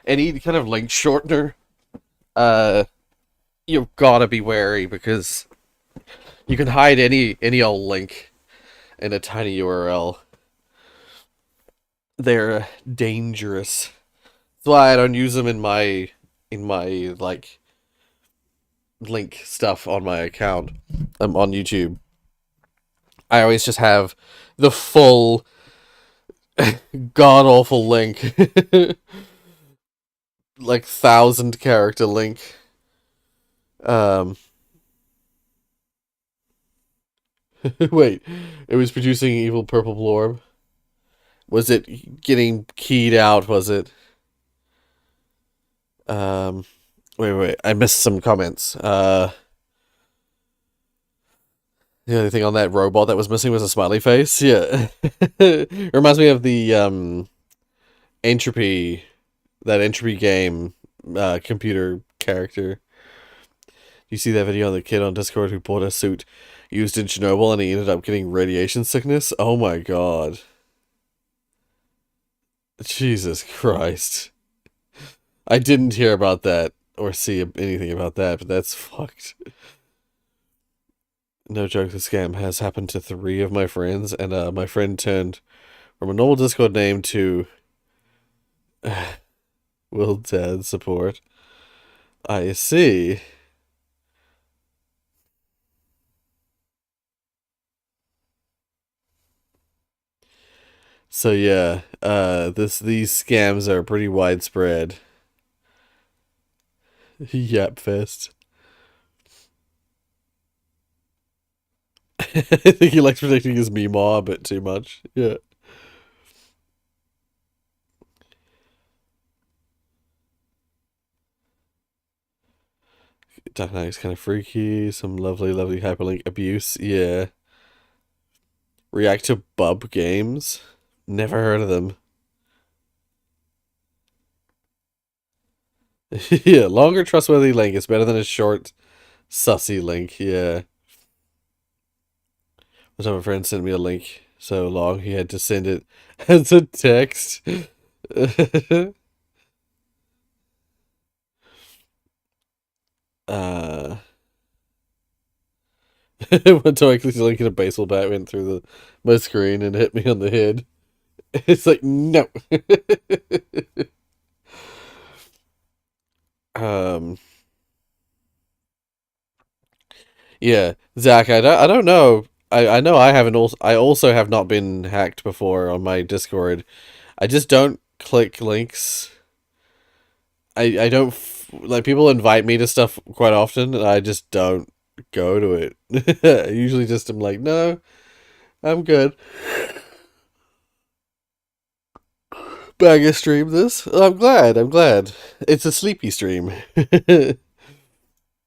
Any kind of link shortener, you've got to be wary, because you can hide any old link in a tiny URL. They're dangerous. That's why I don't use them in my like link stuff on my account. On YouTube. I always just have the full god awful link. Like 1,000 character link. Wait, it was producing evil purple blorb. Was it getting keyed out? Was it? Wait, I missed some comments. The only thing on that robot that was missing was a smiley face. Yeah. It reminds me of the Entropy, that Entropy game computer character. You see that video of the kid on Discord who bought a suit used in Chernobyl and he ended up getting radiation sickness? Oh my god. Jesus Christ. I didn't hear about that or see anything about that, but that's fucked. No joke, the scam has happened to 3 of my friends, and my friend turned from a normal Discord name to Will Dad support. I see. So yeah, these scams are pretty widespread. Yap fest. I think he likes predicting his Meemaw a bit too much. Yeah. Dark Knight is kind of freaky. Some lovely hyperlink abuse. Yeah. React to bub games. Never heard of them. Yeah, longer trustworthy link is better than a short sussy link. Yeah. One time a friend sent me a link so long he had to send it as a text. One time I clicked a link in a baseball bat, went through my screen and hit me on the head. It's like, no. Yeah, Zach, I don't know. I know I haven't also I also have not been hacked before on my Discord. I just don't click links. I don't like, people invite me to stuff quite often and I just don't go to it. I usually just am like, no, I'm good. But I can stream this. I'm glad. It's a sleepy stream.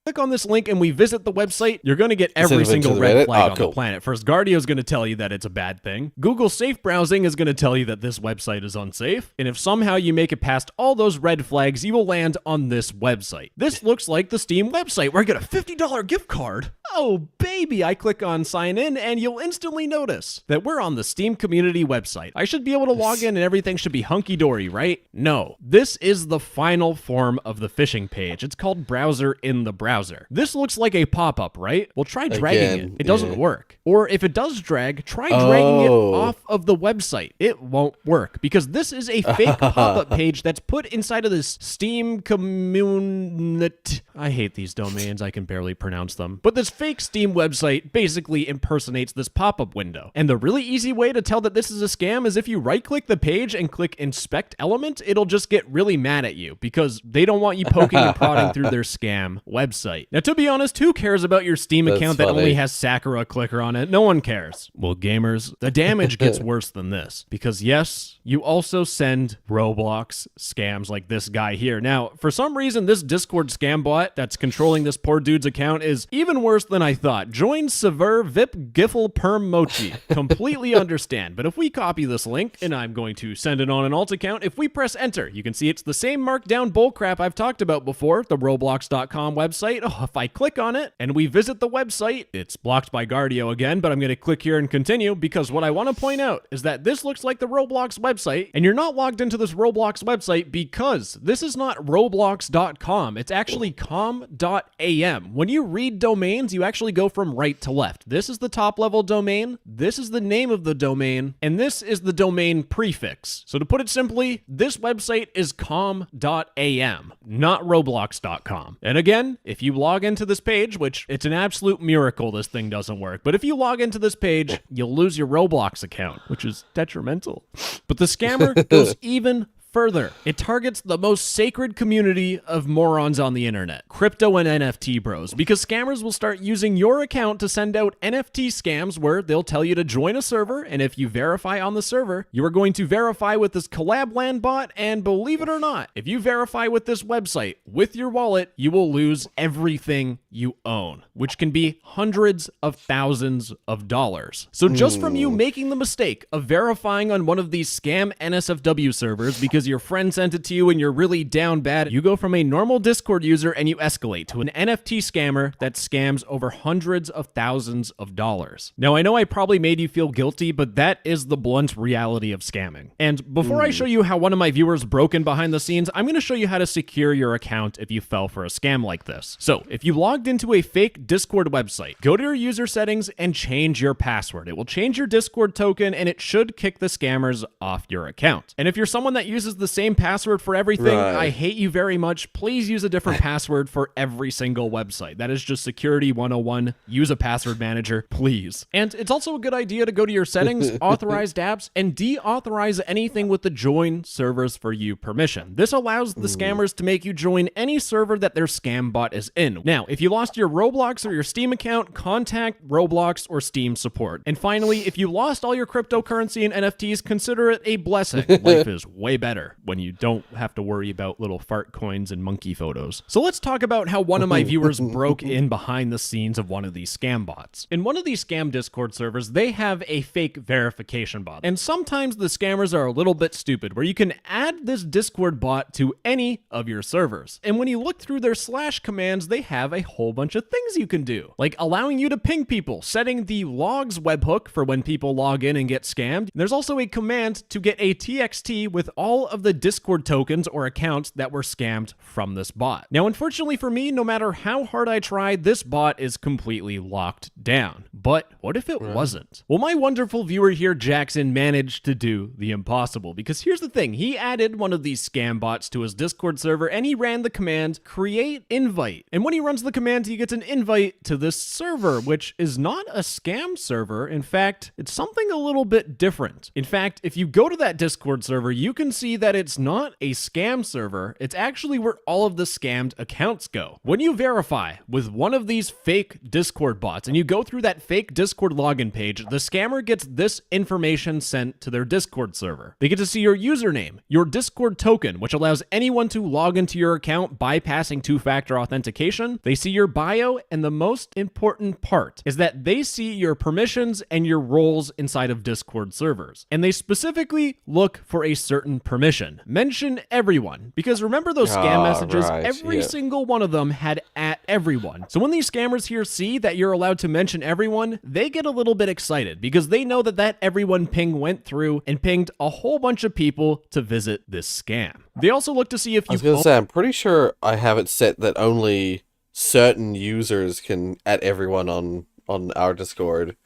Click on this link and we visit the website, you're going to get every single red flag on the planet. First, Guardio is going to tell you that it's a bad thing. Google Safe Browsing is going to tell you that this website is unsafe. And if somehow you make it past all those red flags, you will land on this website. This looks like the Steam website where I get a $50 gift card. Oh, baby. I click on sign in and you'll instantly notice that we're on the Steam community website. I should be able to log in and everything should be hunky-dory, right? No. This is the final form of the phishing page. It's called Browser in the Browser. browser. This looks like a pop-up, right? Well, try dragging it. It doesn't work. Or if it does drag, try dragging it off of the website. It won't work because this is a fake pop-up page that's put inside of this Steam community. I hate these domains. I can barely pronounce them. But this fake Steam website basically impersonates this pop-up window. And the really easy way to tell that this is a scam is if you right-click the page and click Inspect Element, it'll just get really mad at you because they don't want you poking and prodding through their scam website. Now, to be honest, who cares about your Steam account that only has Sakura Clicker on it? No one cares. Well, gamers, the damage gets worse than this because yes, you also send Roblox scams like this guy here. Now, for some reason, this Discord scam bot that's controlling this poor dude's account is even worse than I thought. Join Sever Vip Giffle Perm Mochi. Completely understand. But if we copy this link, and I'm going to send it on an alt account, if we press enter, you can see it's the same markdown bullcrap I've talked about before, the Roblox.com website. Oh, if I click on it and we visit the website, it's blocked by Guardio again, but I'm going to click here and continue because what I want to point out is that this looks like the Roblox website, and you're not logged into this Roblox website because this is not Roblox.com. It's actually com.am. When you read domains, you actually go from right to left. This is the top level domain, this is the name of the domain, and this is the domain prefix. So to put it simply, this website is com.am, not Roblox.com. And again, if you log into this page, which it's an absolute miracle this thing doesn't work, but if you log into this page, you'll lose your Roblox account, which is detrimental. But the scammer goes even further. It targets the most sacred community of morons on the internet, crypto and NFT bros, because scammers will start using your account to send out NFT scams where they'll tell you to join a server, and if you verify on the server, you are going to verify with this Collabland bot, and believe it or not, if you verify with this website, with your wallet, you will lose everything you own, which can be hundreds of thousands of dollars. So just from you making the mistake of verifying on one of these scam NSFW servers because your friend sent it to you and you're really down bad, you go from a normal Discord user and you escalate to an NFT scammer that scams over hundreds of thousands of dollars. Now, I know I probably made you feel guilty, but that is the blunt reality of scamming. And before I show you how one of my viewers broke in behind the scenes, I'm going to show you how to secure your account if you fell for a scam like this. So, if you logged into a fake Discord website, go to your user settings and change your password. It will change your Discord token and it should kick the scammers off your account. And if you're someone that uses the same password for everything, I hate you very much. Please use a different password for every single website. That is just security 101. Use a password manager, please. And it's also a good idea to go to your settings, authorized apps, and deauthorize anything with the join servers for you permission. This allows the scammers to make you join any server that their scam bot is in. Now, if you lost your Roblox or your Steam account, contact Roblox or Steam support. And finally, if you lost all your cryptocurrency and NFTs, consider it a blessing. Life is way better when you don't have to worry about little fart coins and monkey photos. So let's talk about how one of my viewers broke in behind the scenes of one of these scam bots. In one of these scam Discord servers, they have a fake verification bot. And sometimes the scammers are a little bit stupid, where you can add this Discord bot to any of your servers. And when you look through their / commands, they have a whole bunch of things you can do, like allowing you to ping people, setting the logs webhook for when people log in and get scammed. There's also a command to get a TXT with all of the Discord tokens or accounts that were scammed from this bot. Now, unfortunately for me, no matter how hard I tried, this bot is completely locked down. But what if it wasn't? Well, my wonderful viewer here, Jackson, managed to do the impossible, because here's the thing. He added one of these scam bots to his Discord server and he ran the command create invite. And when he runs the command, he gets an invite to this server, which is not a scam server. In fact, it's something a little bit different. In fact, if you go to that Discord server, you can see that it's not a scam server. It's actually where all of the scammed accounts go. When you verify with one of these fake Discord bots and you go through that fake Discord login page, the scammer gets this information sent to their Discord server. They get to see your username, your Discord token, which allows anyone to log into your account bypassing two-factor authentication. They see your bio, and the most important part is that they see your permissions and your roles inside of Discord servers. And they specifically look for a certain permission. Mention everyone, because remember those scam messages? Every single one of them had @everyone. So when these scammers here see that you're allowed to mention everyone, they get a little bit excited because they know that that everyone ping went through and pinged a whole bunch of people to visit this scam. They also look to see if you... I was going to say, I'm pretty sure I have it set that only certain users can at everyone on our Discord.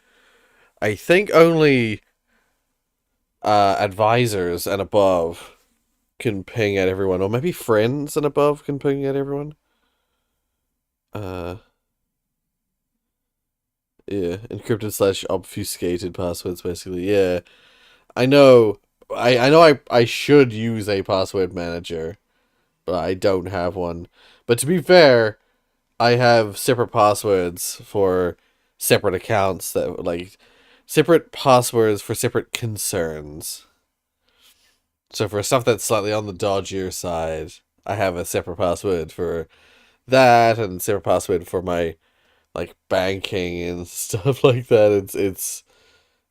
I think only advisors and above can ping at everyone, or maybe friends and above can ping at everyone. Yeah, encrypted / obfuscated passwords, basically. Yeah, I know. I should use a password manager, but I don't have one. But to be fair, I have separate passwords for separate accounts that like separate passwords for separate concerns. So for stuff that's slightly on the dodgier side, I have a separate password for that and separate password for my like banking and stuff like that. It's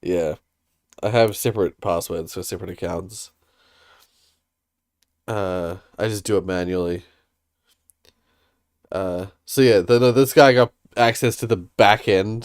yeah. I have separate passwords for separate accounts. I just do it manually. So yeah, this guy got access to the back end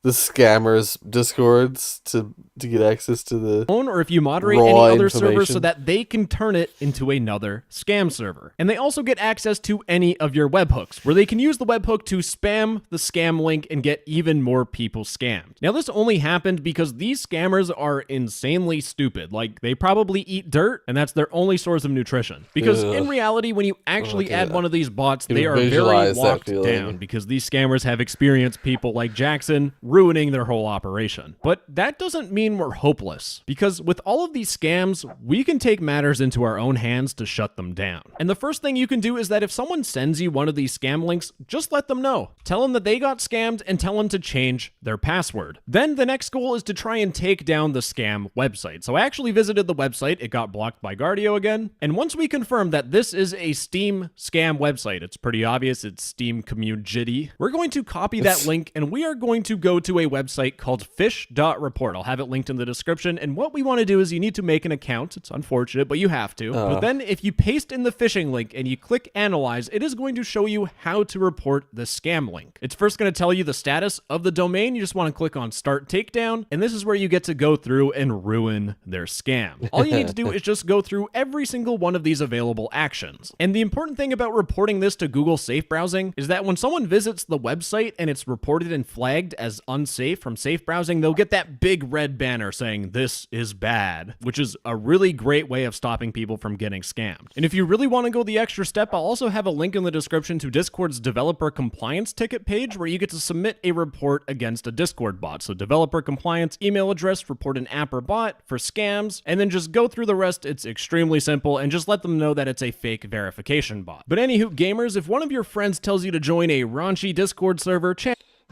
the scammers discords to get access to the or if you moderate any other server so that they can turn it into another scam server. And they also get access to any of your webhooks, where they can use the webhook to spam the scam link and get even more people scammed. Now, this only happened because these scammers are insanely stupid. Like, they probably eat dirt, and that's their only source of nutrition. Because in reality, when you actually add one of these bots, they are very locked down, because these scammers have experienced people like Jackson ruining their whole operation. But that doesn't mean we're hopeless, because with all of these scams, we can take matters into our own hands to shut them down. And the first thing you can do is that if someone sends you one of these scam links, just let them know. Tell them that they got scammed and tell them to change their password. Then the next goal is to try and take down the scam website. So I actually visited the website. It got blocked by Guardio again. And once we confirm that this is a Steam scam website, it's pretty obvious, it's Steam Community, we're going to copy that link and we are going to go to a website called fish.report. I'll have it linked in the description. And what we want to do is you need to make an account. It's unfortunate, but you have to. But then if you paste in the phishing link and you click analyze, it is going to show you how to report the scam link. It's first going to tell you the status of the domain. You just want to click on start takedown. And this is where you get to go through and ruin their scam. All you need to do is just go through every single one of these available actions. And the important thing about reporting this to Google Safe Browsing is that when someone visits the website and it's reported and flagged as unsafe from safe browsing, they'll get that big red banner saying this is bad, which is a really great way of stopping people from getting scammed. And if you really want to go the extra step, I'll also have a link in the description to Discord's developer compliance ticket page, where you get to submit a report against a Discord bot. So developer compliance, email address, report an app or bot for scams, and then just go through the rest. It's extremely simple, and just let them know that it's a fake verification bot. But anywho, gamers, if one of your friends tells you to join a raunchy Discord server,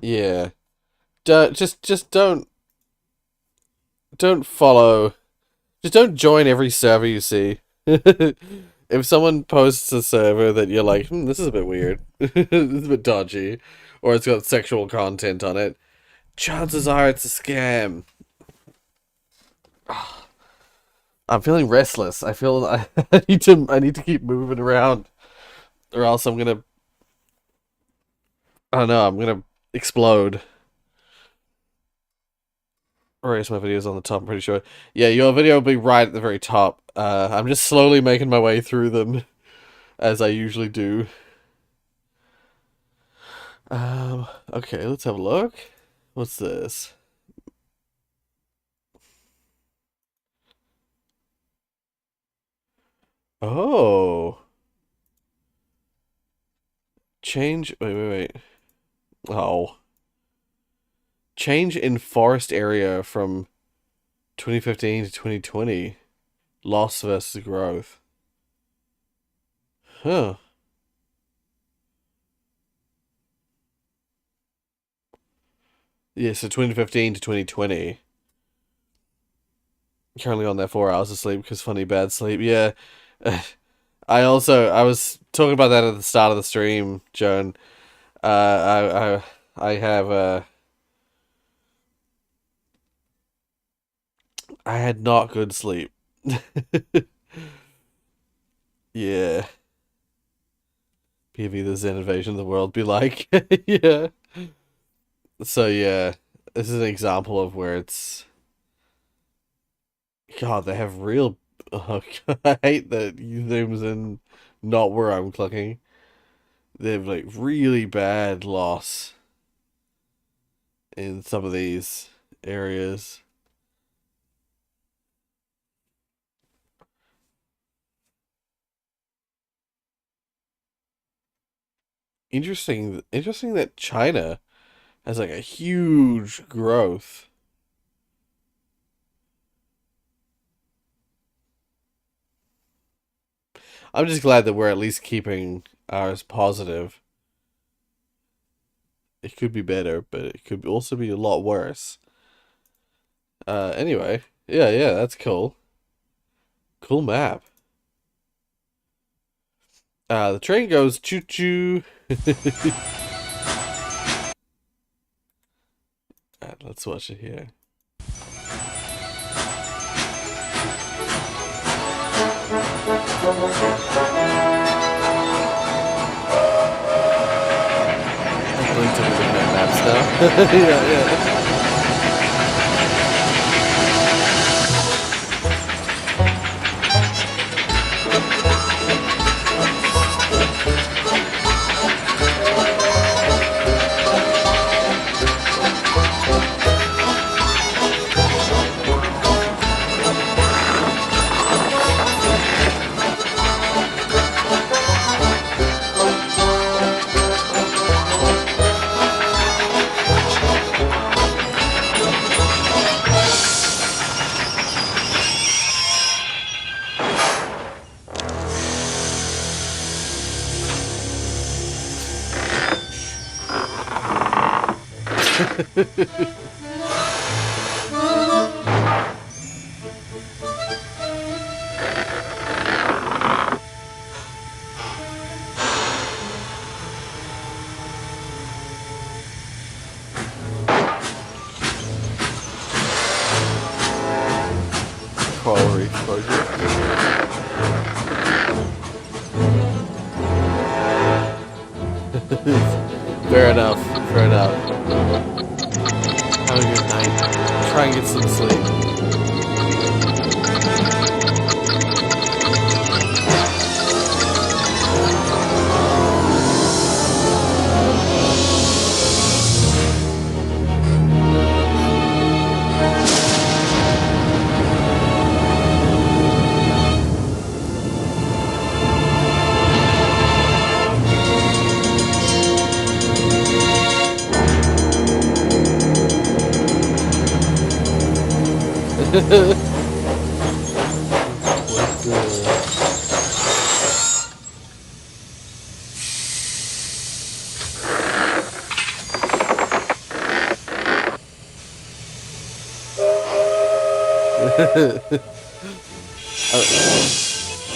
yeah. Just don't follow. Just don't join every server you see. If someone posts a server that you're like, this is a bit weird, this is a bit dodgy, or it's got sexual content on it, chances are it's a scam. I'm feeling restless. I feel I need to keep moving around, or else I'm gonna. I don't know. I'm gonna explode. Rorius, my video's on the top, I'm pretty sure. Yeah, your video will be right at the very top. I'm just slowly making my way through them, as I usually do. Okay, let's have a look. What's this? Oh. Change, wait. Oh. Change in forest area from 2015 to 2020. Loss versus growth. Huh. Yeah, so 2015 to 2020. Currently on there 4 hours of sleep because funny bad sleep. Yeah. I was talking about that at the start of the stream, Joan. I have I had not good sleep. Yeah. PV the Zen invasion of the world be like. Yeah. So yeah, this is an example of where it's God, they have real I hate that you zooms in not where I'm clicking. They have like really bad loss in some of these areas. Interesting that China has like a huge growth. I'm just glad that we're at least keeping ours positive. It could be better, but it could also be a lot worse. Anyway, yeah, that's cool. Cool map. The train goes choo-choo. Alright, let's watch it here. I'm going to look at maps now. Yeah. Coral Reef project. Fair enough. Have a good night. Try and get some sleep.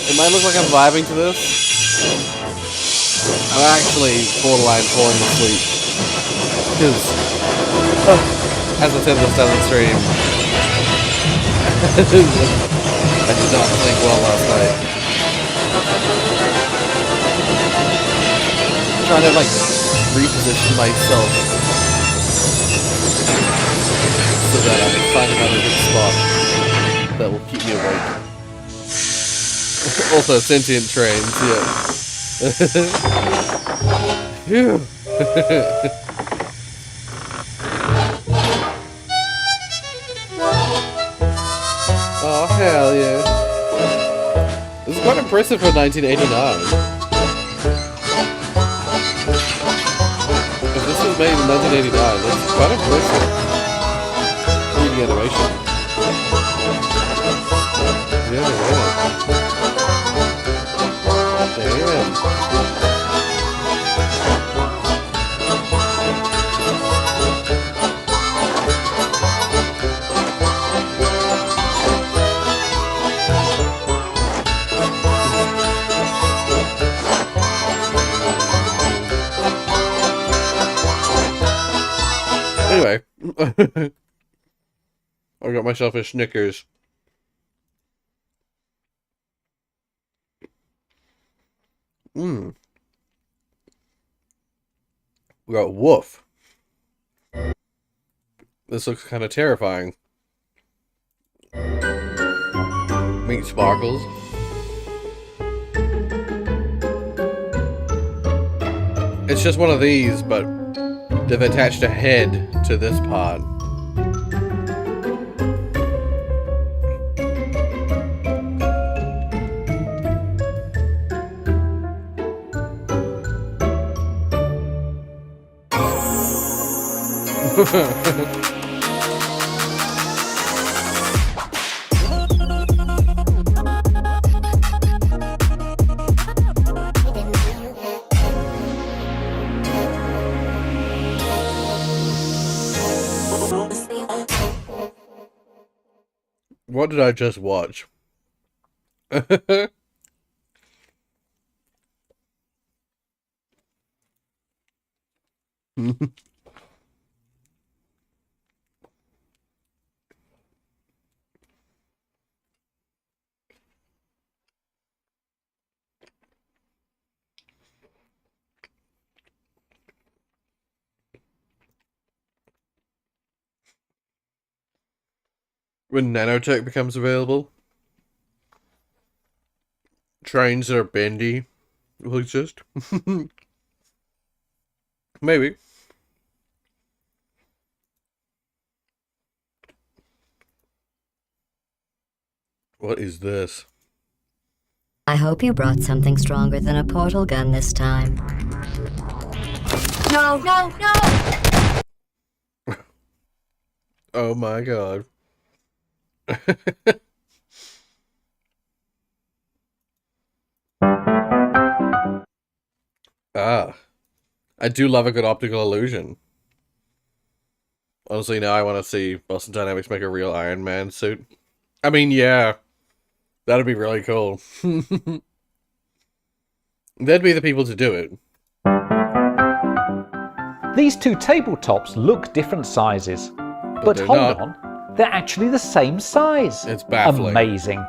It might look like I'm vibing to this. I'm actually borderline falling asleep. Because, as I said this doesn't stream, I did not sleep well last night. I'm trying to, like, reposition myself so that I can find another good spot that will keep me awake. Also, sentient trains, yeah. Phew. Oh, hell yeah. This is quite impressive for 1989. If this was made in 1989, that's quite impressive. 3D animation. Yeah. Damn. Anyway, I got myself a Snickers. We got Woof. This looks kind of terrifying. Meet Sparkles. It's just one of these, but they've attached a head to this pod. What did I just watch? When nanotech becomes available, trains that are bendy will exist. Maybe. What is this? I hope you brought something stronger than a portal gun this time. No, no, no! Oh my god. Ah. I do love a good optical illusion. Honestly, now I want to see Boston Dynamics make a real Iron Man suit. I mean, yeah. That'd be really cool. They'd be the people to do it. These two tabletops look different sizes. But hold on, they're actually the same size. It's baffling. Amazing.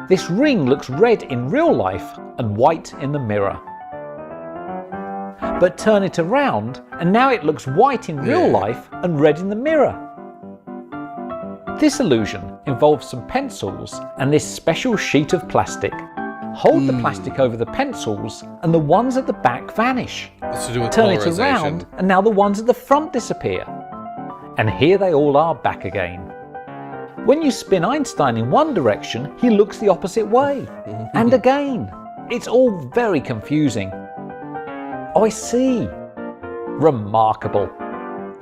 This ring looks red in real life and white in the mirror. But turn it around and now it looks white in real life and red in the mirror. This illusion involves some pencils and this special sheet of plastic. Hold the plastic over the pencils and the ones at the back vanish. It's to do with Turn it polarization. around and now the ones at the front disappear. And here they all are back again. When you spin Einstein in one direction, he looks the opposite way. And again. It's all very confusing. Oh, I see. Remarkable.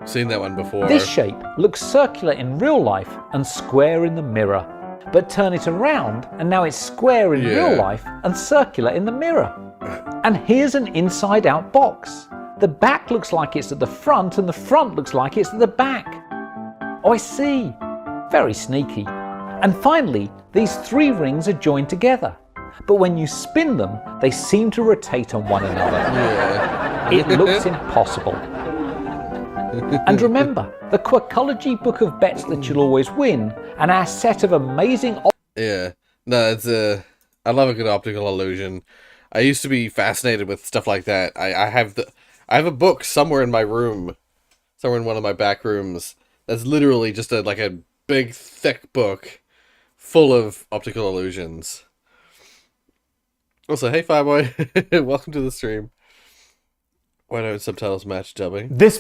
Seen that one before. This shape looks circular in real life and square in the mirror. But turn it around and now it's square in real life and circular in the mirror. And here's an inside-out box. The back looks like it's at the front and the front looks like it's at the back. Oh, I see. Very sneaky. And finally, these three rings are joined together. But when you spin them, they seem to rotate on one another. It looks impossible. And remember, the Quirkology book of bets that you'll always win, and our set of amazing... Yeah. No, it's I love a good optical illusion. I used to be fascinated with stuff like that. I have a book somewhere in my room, somewhere in one of my back rooms, that's literally just a big, thick book full of optical illusions. Also, hey, Fireboy. Welcome to the stream. Why don't subtitles match dubbing? This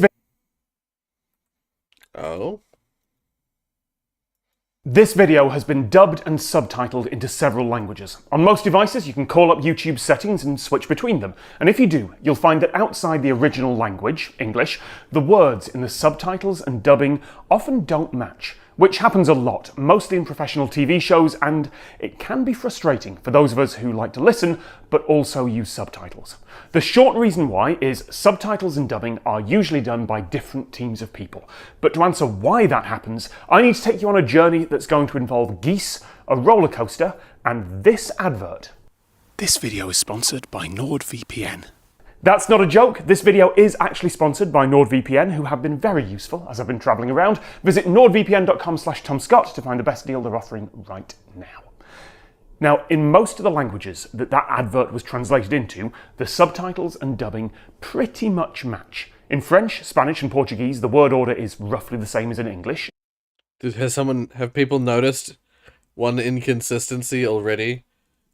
video has been dubbed and subtitled into several languages. On most devices, you can call up YouTube settings and switch between them. And if you do, you'll find that outside the original language, English, the words in the subtitles and dubbing often don't match, which happens a lot, mostly in professional TV shows, and it can be frustrating for those of us who like to listen, but also use subtitles. The short reason why is subtitles and dubbing are usually done by different teams of people. But to answer why that happens, I need to take you on a journey that's going to involve geese, a roller coaster, and this advert. This video is sponsored by NordVPN. That's not a joke. This video is actually sponsored by NordVPN, who have been very useful as I've been travelling around. Visit nordvpn.com/TomScott to find the best deal they're offering right now. Now, in most of the languages that advert was translated into, the subtitles and dubbing pretty much match. In French, Spanish and Portuguese, the word order is roughly the same as in English. Have people noticed one inconsistency already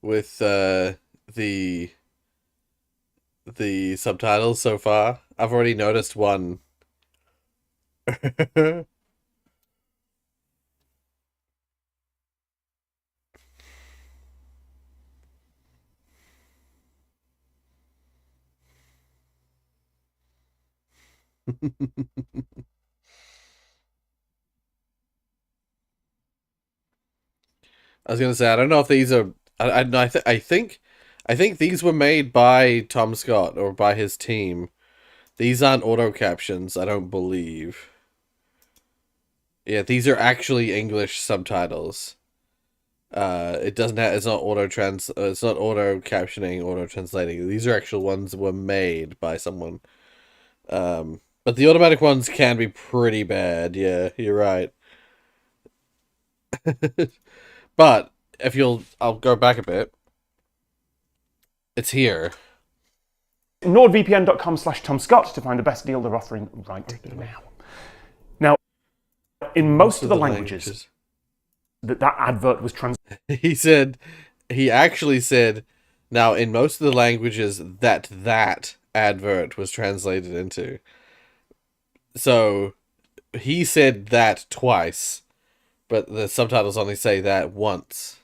with the the subtitles so far. I've already noticed one. I was gonna say I don't know if these are. I think these were made by Tom Scott or by his team. These aren't auto captions. I don't believe. Yeah, these are actually English subtitles. It doesn't have. It's not It's not auto captioning, auto translating. These are actual ones that were made by someone. But the automatic ones can be pretty bad. Yeah, you're right. But if I'll go back a bit. It's here. NordVPN.com/TomScott to find the best deal they're offering right now. Now, in most of the languages that advert was translated. He actually said, now in most of the languages that advert was translated into. So he said that twice, but the subtitles only say that once.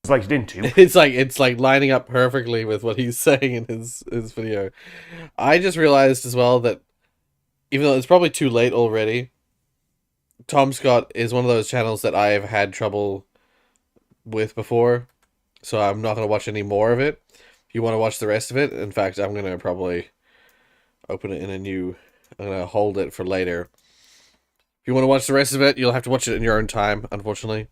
Translated into. It's like lining up perfectly with what he's saying in his video. I just realized as well that even though it's probably too late already, Tom Scott is one of those channels that I have had trouble with before, so I'm not going to watch any more of it. If you want to watch the rest of it, in fact, I'm going to probably open it in a new... I'm going to hold it for later. If you want to watch the rest of it, you'll have to watch it in your own time, unfortunately.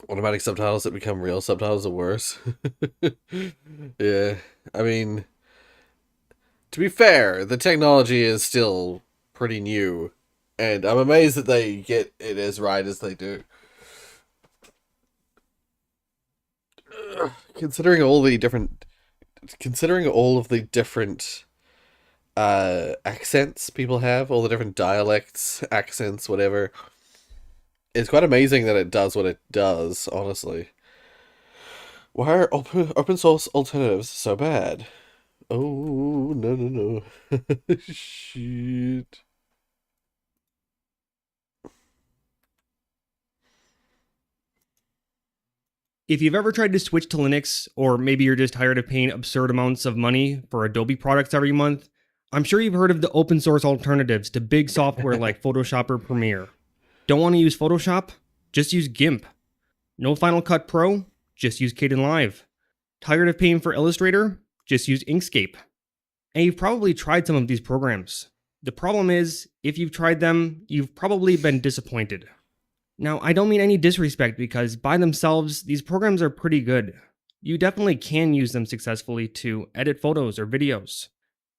Automatic subtitles that become real subtitles are worse. Yeah, I mean, to be fair, the technology is still pretty new, and I'm amazed that they get it as right as they do. Considering all of the different accents people have, all the different dialects, accents, whatever. It's quite amazing that it does what it does, honestly. Why are open source alternatives so bad? Oh, no. Shit. If you've ever tried to switch to Linux, or maybe you're just tired of paying absurd amounts of money for Adobe products every month, I'm sure you've heard of the open source alternatives to big software like Photoshop or Premiere. Don't want to use Photoshop? Just use GIMP. No Final Cut Pro? Just use Kdenlive. Tired of paying for Illustrator? Just use Inkscape. And you've probably tried some of these programs. The problem is, if you've tried them, you've probably been disappointed. Now, I don't mean any disrespect because by themselves, these programs are pretty good. You definitely can use them successfully to edit photos or videos.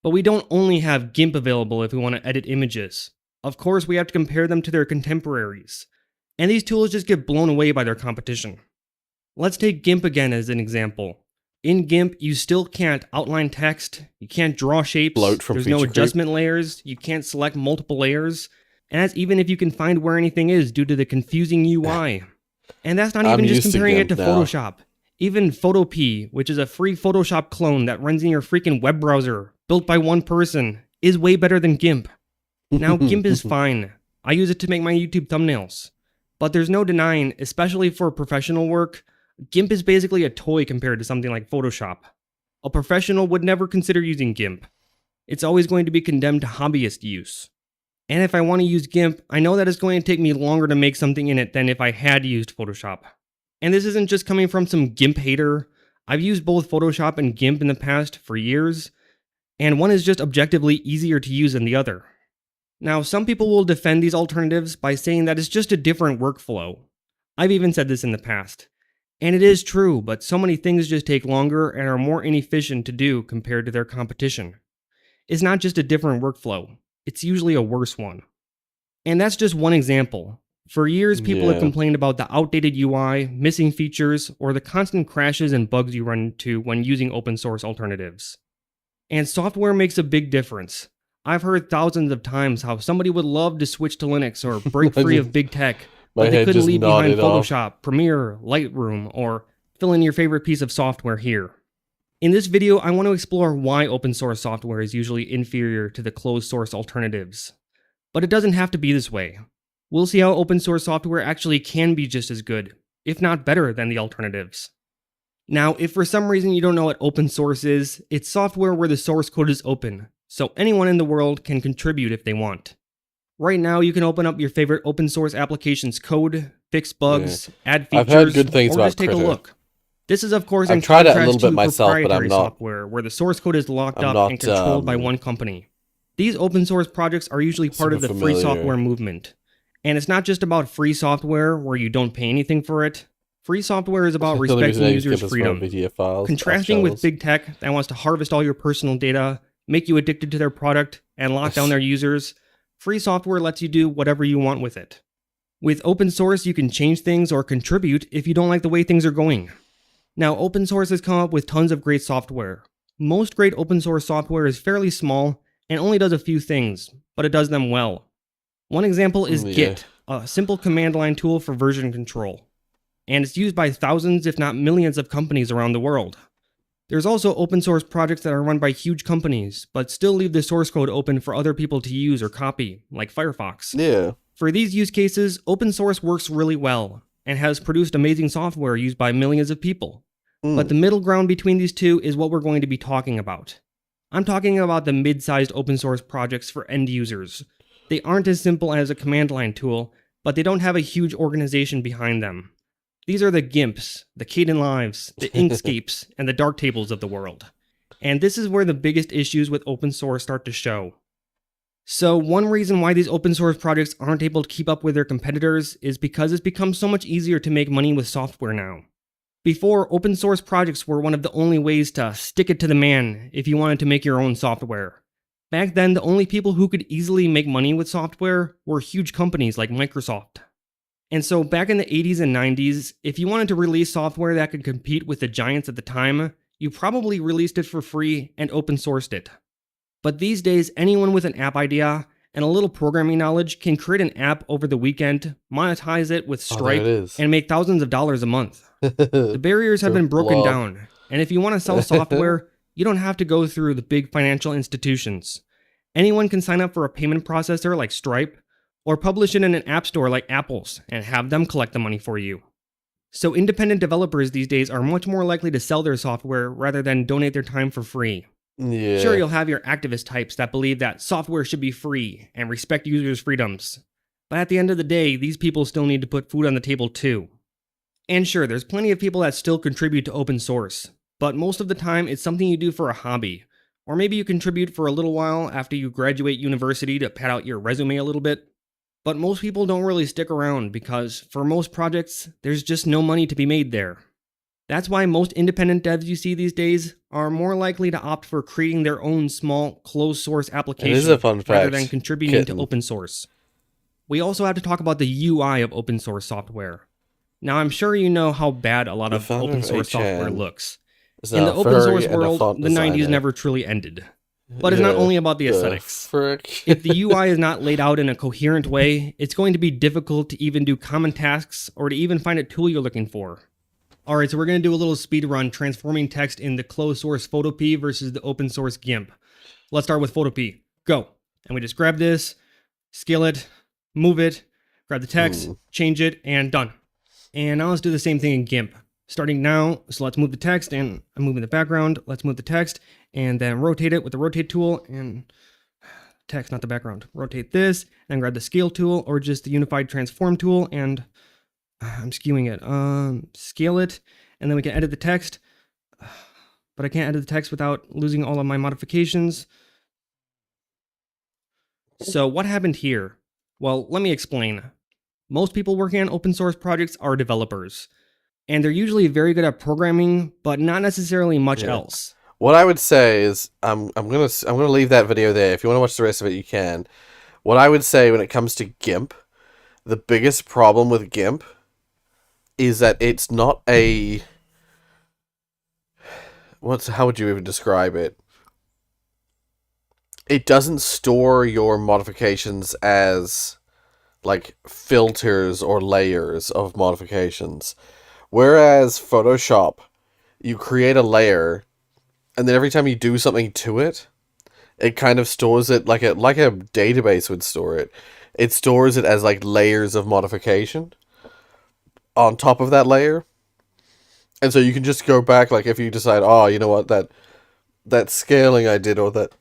But we don't only have GIMP available if we want to edit images. Of course, we have to compare them to their contemporaries. And these tools just get blown away by their competition. Let's take GIMP again as an example. In GIMP, you still can't outline text, you can't draw shapes, there's no adjustment layers, you can't select multiple layers, and that's even if you can find where anything is due to the confusing UI. And that's not even just comparing it to Photoshop. Even Photopea, which is a free Photoshop clone that runs in your freaking web browser, built by one person, is way better than GIMP. Now, GIMP is fine. I use it to make my YouTube thumbnails. But there's no denying, especially for professional work, GIMP is basically a toy compared to something like Photoshop. A professional would never consider using GIMP. It's always going to be condemned to hobbyist use. And if I want to use GIMP, I know that it's going to take me longer to make something in it than if I had used Photoshop. And this isn't just coming from some GIMP hater. I've used both Photoshop and GIMP in the past for years, and one is just objectively easier to use than the other. Now, some people will defend these alternatives by saying that it's just a different workflow. I've even said this in the past. And it is true, but so many things just take longer and are more inefficient to do compared to their competition. It's not just a different workflow, it's usually a worse one. And that's just one example. For years, people have complained about the outdated UI, missing features, or the constant crashes and bugs you run into when using open source alternatives. And software makes a big difference. I've heard thousands of times how somebody would love to switch to Linux or break free of big tech, but they couldn't leave behind Photoshop, Premiere, Lightroom, or fill in your favorite piece of software here. In this video, I want to explore why open source software is usually inferior to the closed source alternatives. But it doesn't have to be this way. We'll see how open source software actually can be just as good, if not better than the alternatives. Now, if for some reason you don't know what open source is, it's software where the source code is open, so anyone in the world can contribute if they want. Right now, you can open up your favorite open source application's code, fix bugs, add features, I've heard good things or about just take a Critter. look. This is, of course, I've in tried it a contrast little bit to myself, but proprietary I'm not- software, where the source code is locked I'm up not, and controlled by one company. These open source projects are usually part of the Super free familiar. software movement. And it's not just about free software where you don't pay anything for it. Free software is about The only reason respecting I use users' GIMP is for freedom. video files, Contrasting file with channels. big tech that wants to harvest all your personal data, make you addicted to their product, and lock down their users, free software lets you do whatever you want with it. With open source, you can change things or contribute if you don't like the way things are going. Now, open source has come up with tons of great software. Most great open source software is fairly small and only does a few things, but it does them well. One example is Yeah. Git, a simple command line tool for version control. And it's used by thousands, if not millions, of companies around the world. There's also open source projects that are run by huge companies, but still leave the source code open for other people to use or copy, like Firefox. Yeah. For these use cases, open source works really well, and has produced amazing software used by millions of people. But the middle ground between these two is what we're going to be talking about. I'm talking about the mid-sized open source projects for end users. They aren't as simple as a command line tool, but they don't have a huge organization behind them. These are the GIMPs, the Kdenlives, the Inkscapes, and the Darktables of the world. And this is where the biggest issues with open source start to show. So one reason why these open source projects aren't able to keep up with their competitors is because it's become so much easier to make money with software now. Before, open source projects were one of the only ways to stick it to the man if you wanted to make your own software. Back then, the only people who could easily make money with software were huge companies like Microsoft. And so back in the 80s and 90s, if you wanted to release software that could compete with the giants at the time, you probably released it for free and open sourced it. But these days, anyone with an app idea and a little programming knowledge can create an app over the weekend, monetize it with Oh, there Stripe, it is. and make thousands of dollars a month. The barriers have been broken Blob. down, and if you want to sell software, you don't have to go through the big financial institutions. Anyone can sign up for a payment processor like Stripe, or publish it in an app store like Apple's and have them collect the money for you. So independent developers these days are much more likely to sell their software rather than donate their time for free. Yeah. Sure, you'll have your activist types that believe that software should be free and respect users' freedoms. But at the end of the day, these people still need to put food on the table too. And sure, there's plenty of people that still contribute to open source, but most of the time it's something you do for a hobby. Or maybe you contribute for a little while after you graduate university to pad out your resume a little bit. But most people don't really stick around because, for most projects, there's just no money to be made there. That's why most independent devs you see these days are more likely to opt for creating their own small, closed-source application It is a fun rather fact. than contributing Kitten. to open source. We also have to talk about the UI of open source software. Now, I'm sure you know how bad a lot The of founder open of source 8chan software looks. is In now the open furry source and a world, font the 90s designer. never truly ended. But it's not Yeah, only about the the aesthetics. frick. If the UI is not laid out in a coherent way, it's going to be difficult to even do common tasks or to even find a tool you're looking for. Alright, so we're going to do a little speed run transforming text in the closed source Photopea versus the open source GIMP. Let's start with Photopea. Go. And we just grab this, scale it, move it, grab the text, change it, and done. And now let's do the same thing in GIMP. Starting now, so let's move the text, and I'm moving the background. Let's move the text, and then rotate it with the rotate tool, and text, not the background. Rotate this, and grab the scale tool, or just the unified transform tool, and I'm skewing it. Scale it, and then we can edit the text, but I can't edit the text without losing all of my modifications. So what happened here? Well, let me explain. Most people working on open source projects are developers, and they're usually very good at programming, but not necessarily much else. What I would say is, I'm gonna leave that video there. If you want to watch the rest of it, you can. What I would say when it comes to GIMP, the biggest problem with GIMP is that it's not a how would you even describe it? It doesn't store your modifications as like filters or layers of modifications. Whereas Photoshop, you create a layer and then every time you do something to it, it kind of stores it like a database would store it. It stores it as like layers of modification on top of that layer. And so you can just go back, like if you decide, oh, you know what, that scaling I did, or that,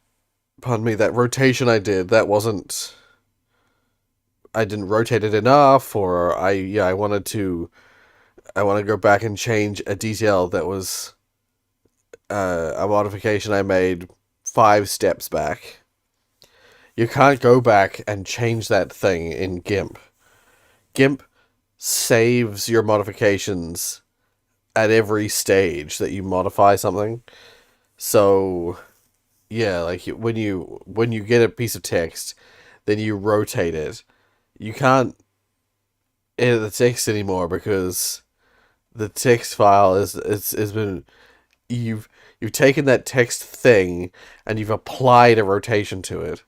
pardon me, that rotation I did, that wasn't, I didn't rotate it enough, or I want to go back and change a detail that was a modification I made 5 steps back. You can't go back and change that thing in GIMP. GIMP saves your modifications at every stage that you modify something. So, yeah, like when you get a piece of text, then you rotate it. You can't edit the text anymore because the text file is been, you've taken that text thing and you've applied a rotation to it,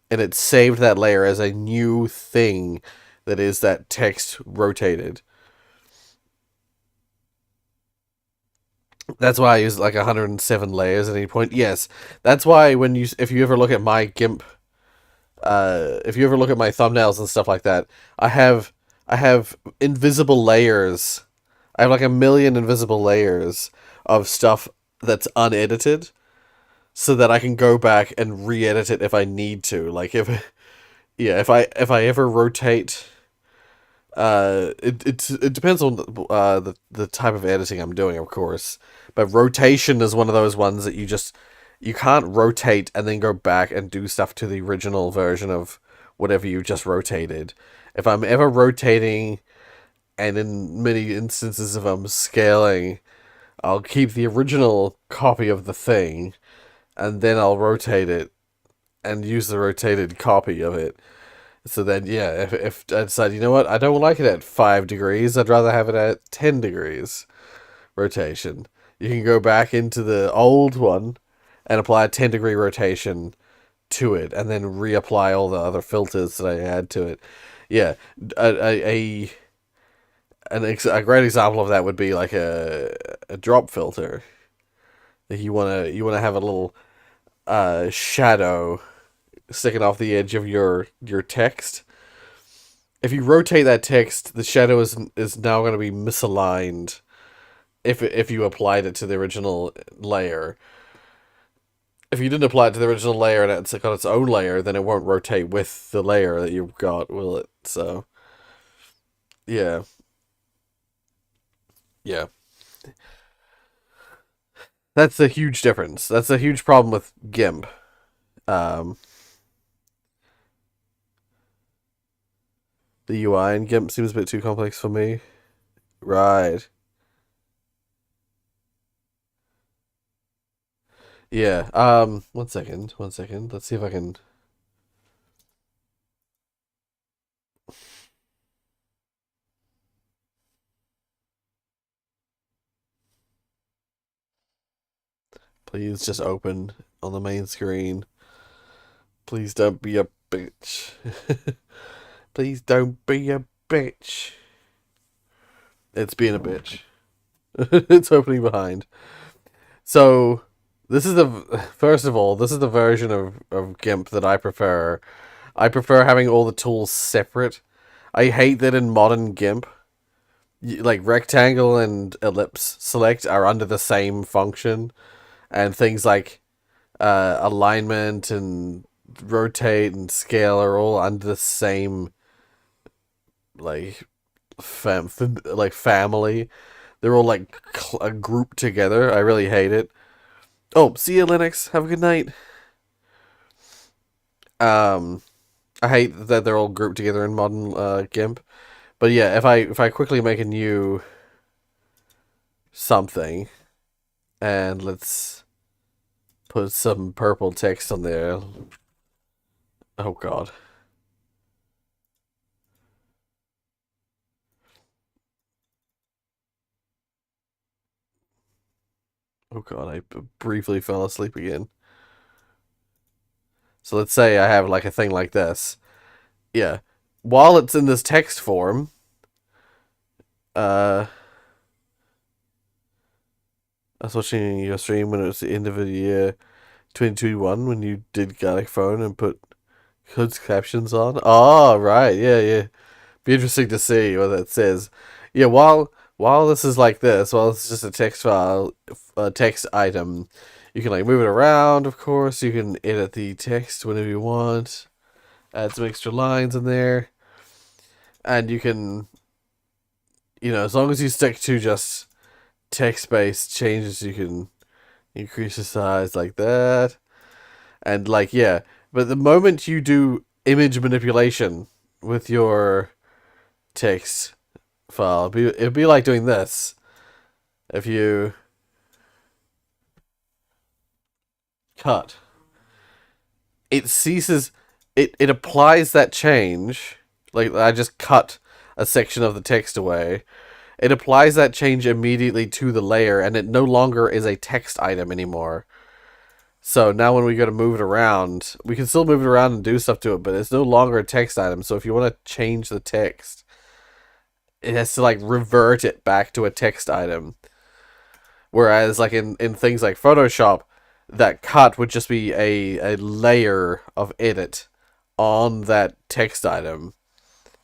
and it's saved that layer as a new thing that is that text rotated. That's why I use like 107 layers at any point. Yes, that's why if you ever look at my GIMP, if you ever look at my thumbnails and stuff like that, I have invisible layers. I have like 1,000,000 invisible layers of stuff that's unedited, so that I can go back and re-edit it if I need to. Like if I ever rotate. It depends on the type of editing I'm doing, of course. But rotation is one of those ones that you can't rotate and then go back and do stuff to the original version of whatever you just rotated. If I'm ever rotating, and in many instances if I'm scaling, I'll keep the original copy of the thing, and then I'll rotate it and use the rotated copy of it. So then, yeah, if I decide, you know what, I don't like it at 5 degrees, I'd rather have it at 10 degrees rotation. You can go back into the old one and apply a 10-degree rotation to it, and then reapply all the other filters that I add to it. Yeah, a great example of that would be like a drop filter. You wanna have a little shadow sticking off the edge of your text. If you rotate that text, the shadow is now going to be misaligned if you applied it to the original layer. If you didn't apply it to the original layer and it's got its own layer, then it won't rotate with the layer that you've got, will it? So, yeah. Yeah. That's a huge difference. That's a huge problem with GIMP. The UI in GIMP seems a bit too complex for me. Right. Yeah. One second. Let's see if I can. Please just open on the main screen. Please don't be a bitch. Please don't be a bitch. It's being a bitch. It's opening behind. So, first of all, this is the version of GIMP that I prefer. I prefer having all the tools separate. I hate that in modern GIMP, like rectangle and ellipse select are under the same function, and things like alignment and rotate and scale are all under the same like family. They're all like grouped together. I really hate it. Oh, see you, Linux. Have a good night. I hate that they're all grouped together in modern GIMP. But yeah, if I quickly make a new something, and let's put some purple text on there. Oh god. Oh god, I briefly fell asleep again. So let's say I have like a thing like this. Yeah. While it's in this text form, I was watching your stream when it was the end of the year 2021 when you did Garlic Phone and put closed captions on. Oh, right. Yeah, yeah. Be interesting to see what that says. Yeah, while this is like this, while it's just a text file, a text item, you can like move it around, of course. You can edit the text whenever you want. Add some extra lines in there. And you can, as long as you stick to just text-based changes, you can increase the size like that. And like, yeah. But the moment you do image manipulation with your text file, it'd be like doing this. If you cut, it ceases, it applies that change. Like, I just cut a section of the text away. It applies that change immediately to the layer, and it no longer is a text item anymore. So now when we go to move it around, we can still move it around and do stuff to it, but it's no longer a text item. So if you want to change the text, it has to like revert it back to a text item. Whereas like in things like Photoshop, that cut would just be a layer of edit on that text item.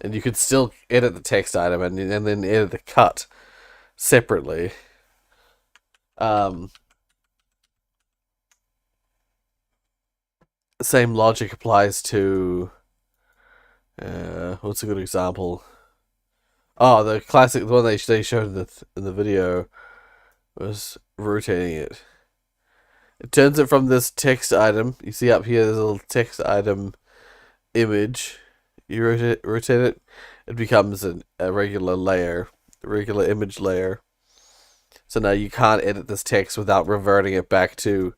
And you could still edit the text item and then edit the cut separately. Same logic applies to what's a good example? Oh, the classic, the one they showed in the video was rotating it. It turns it from this text item. You see up here, there's a little text item image. You rotate it, it becomes a regular layer, a regular image layer. So now you can't edit this text without reverting it back to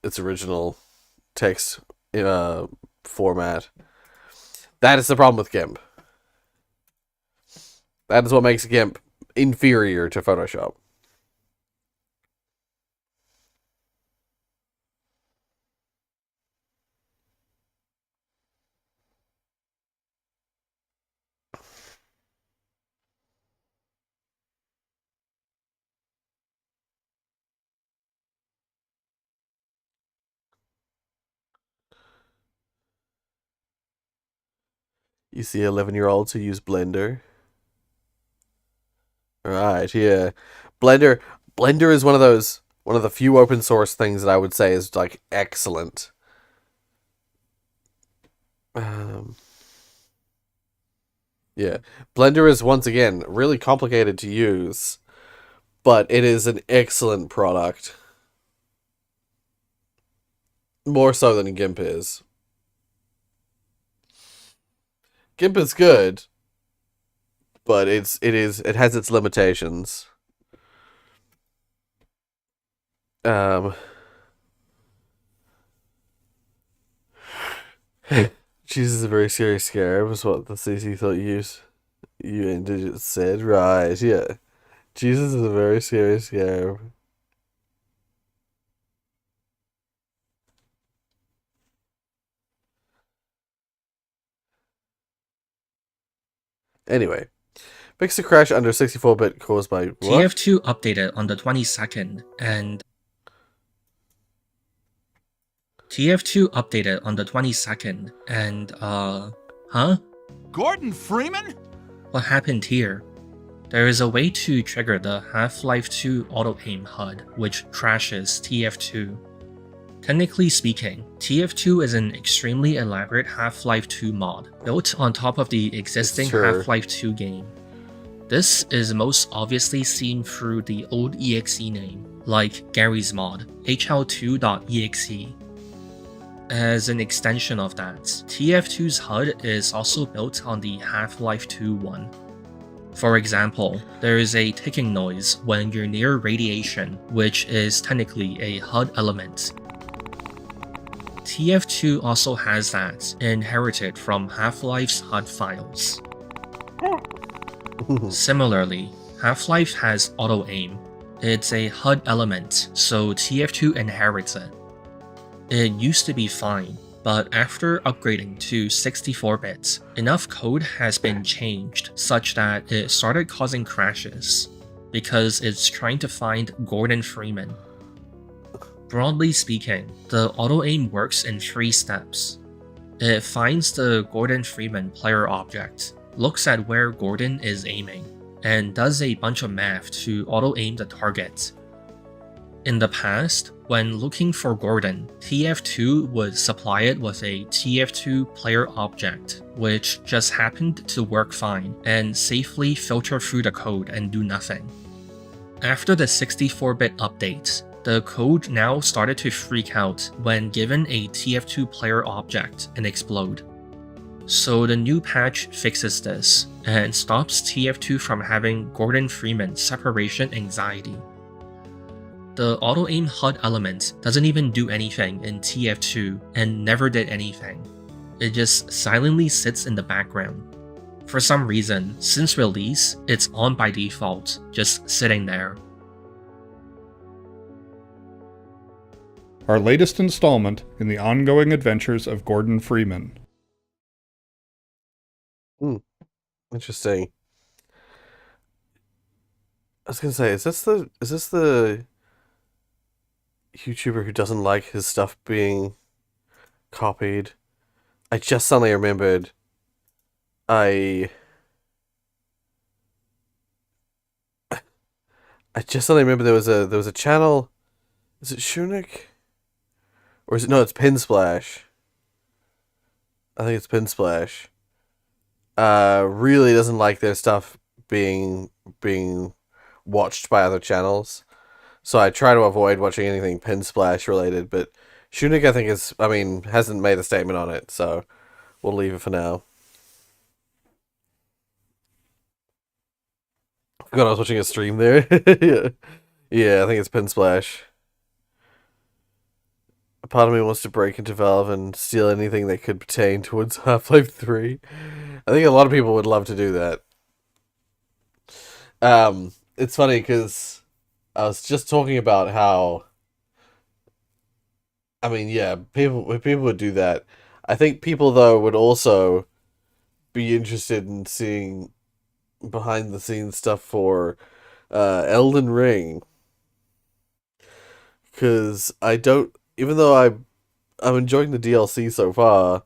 its original text format. That is the problem with GIMP. That is what makes GIMP inferior to Photoshop. You see 11-year-olds who use Blender. Right, yeah. Blender is one of the few open source things that I would say is like excellent. Yeah. Blender is once again really complicated to use, but it is an excellent product. More so than GIMP is. GIMP is good, but it has its limitations. Jesus is a very serious scare, was what the CC thought you and Digit said. Right, yeah. Jesus is a very serious scare. Anyway, Pixel crash under 64-bit caused by what? TF2 updated on the 22nd and huh? Gordon Freeman? What happened here? There is a way to trigger the Half-Life 2 auto-aim HUD, which crashes TF2. Technically speaking, TF2 is an extremely elaborate Half-Life 2 mod, built on top of the existing Half-Life 2 game. This is most obviously seen through the old exe name, like Gary's mod, hl2.exe. As an extension of that, TF2's HUD is also built on the Half-Life 2 one. For example, there is a ticking noise when you're near radiation, which is technically a HUD element. TF2 also has that, inherited from Half-Life's HUD files. Similarly, Half-Life has auto-aim. It's a HUD element, so TF2 inherits it. It used to be fine, but after upgrading to 64-bit, enough code has been changed such that it started causing crashes. because it's trying to find Gordon Freeman. Broadly speaking, the auto-aim works in 3 steps. It finds the Gordon Freeman player object, looks at where Gordon is aiming, and does a bunch of math to auto-aim the target. In the past, when looking for Gordon, TF2 would supply it with a TF2 player object, which just happened to work fine and safely filter through the code and do nothing. After the 64-bit update, the code now started to freak out when given a TF2 player object and explode. So the new patch fixes this and stops TF2 from having Gordon Freeman separation anxiety. The auto-aim HUD element doesn't even do anything in TF2 and never did anything. It just silently sits in the background. For some reason, since release, it's on by default, just sitting there. Our latest installment in the ongoing adventures of Gordon Freeman. Interesting. I was gonna say, is this the YouTuber who doesn't like his stuff being copied? I just suddenly remembered. I just suddenly remember there was a channel. Is it Shunik? Or is it, no, it's Pinsplash. I think it's Pinsplash. Really doesn't like their stuff being watched by other channels. So I try to avoid watching anything Pinsplash related, but Shunik, I think, hasn't made a statement on it, so we'll leave it for now. I forgot I was watching a stream there. Yeah, I think it's Pinsplash. A part of me wants to break into Valve and steal anything that could pertain towards Half-Life 3. I think a lot of people would love to do that. It's funny because I was just talking about how, people would do that. I think people, though, would also be interested in seeing behind-the-scenes stuff for Elden Ring. Because even though I'm enjoying the DLC so far,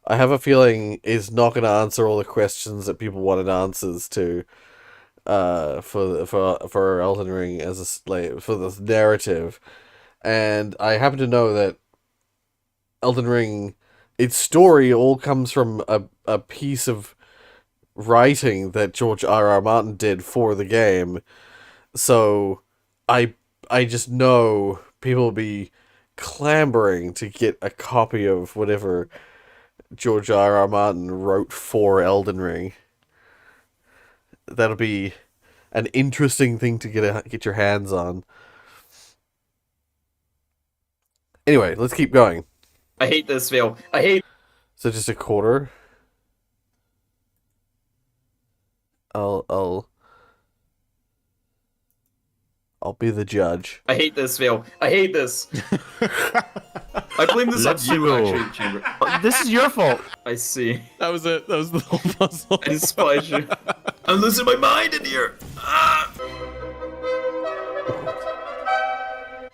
I have a feeling it's not going to answer all the questions that people wanted answers to for Elden Ring for the narrative. And I happen to know that Elden Ring, its story all comes from a piece of writing that George R.R. Martin did for the game. So I just know people will be clamoring to get a copy of whatever George R.R. Martin wrote for Elden Ring. That'll be an interesting thing to get your hands on. Anyway, let's keep going. I hate this, Phil. I hate. So just a quarter. I'll be the judge. I hate this, Phil. I hate this. I blame this on you, actually, Chamber. This is your fault. I see. That was it. That was the whole puzzle. I despise you. I'm losing my mind in here.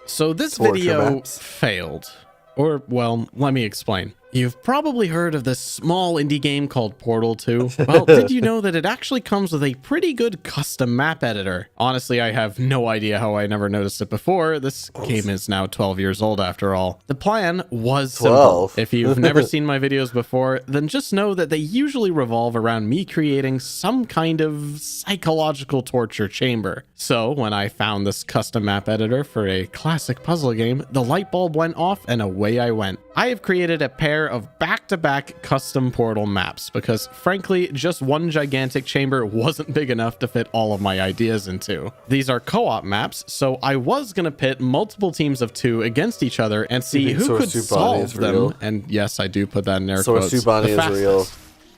So this Torture video maps. failed. Or, well, let me explain. You've probably heard of this small indie game called Portal 2. Well, did you know that it actually comes with a pretty good custom map editor? Honestly, I have no idea how I never noticed it before. This game is now 12 years old after all. The plan was simple. 12. If you've never seen my videos before, then just know that they usually revolve around me creating some kind of psychological torture chamber. So when I found this custom map editor for a classic puzzle game, the light bulb went off and away I went. I have created a pair of back-to-back custom Portal maps because, frankly, just one gigantic chamber wasn't big enough to fit all of my ideas into. These are co-op maps, so I was gonna pit multiple teams of 2 against each other and see who could solve them. And yes, I do put that in air quotes. Sorsubani is real.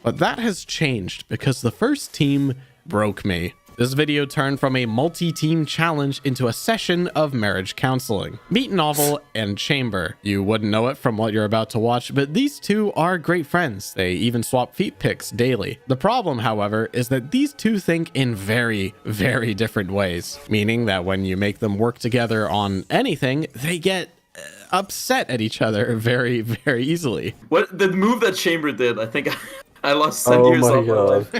But that has changed because the first team broke me. This video turned from a multi-team challenge into a session of marriage counseling. Meet Novel and Chamber. You wouldn't know it from what you're about to watch, but these two are great friends. They even swap feet pics daily. The problem, however, is that these two think in very, very different ways, meaning that when you make them work together on anything, they get upset at each other very, very easily. What the move that Chamber did, I think I lost 10 years off my life.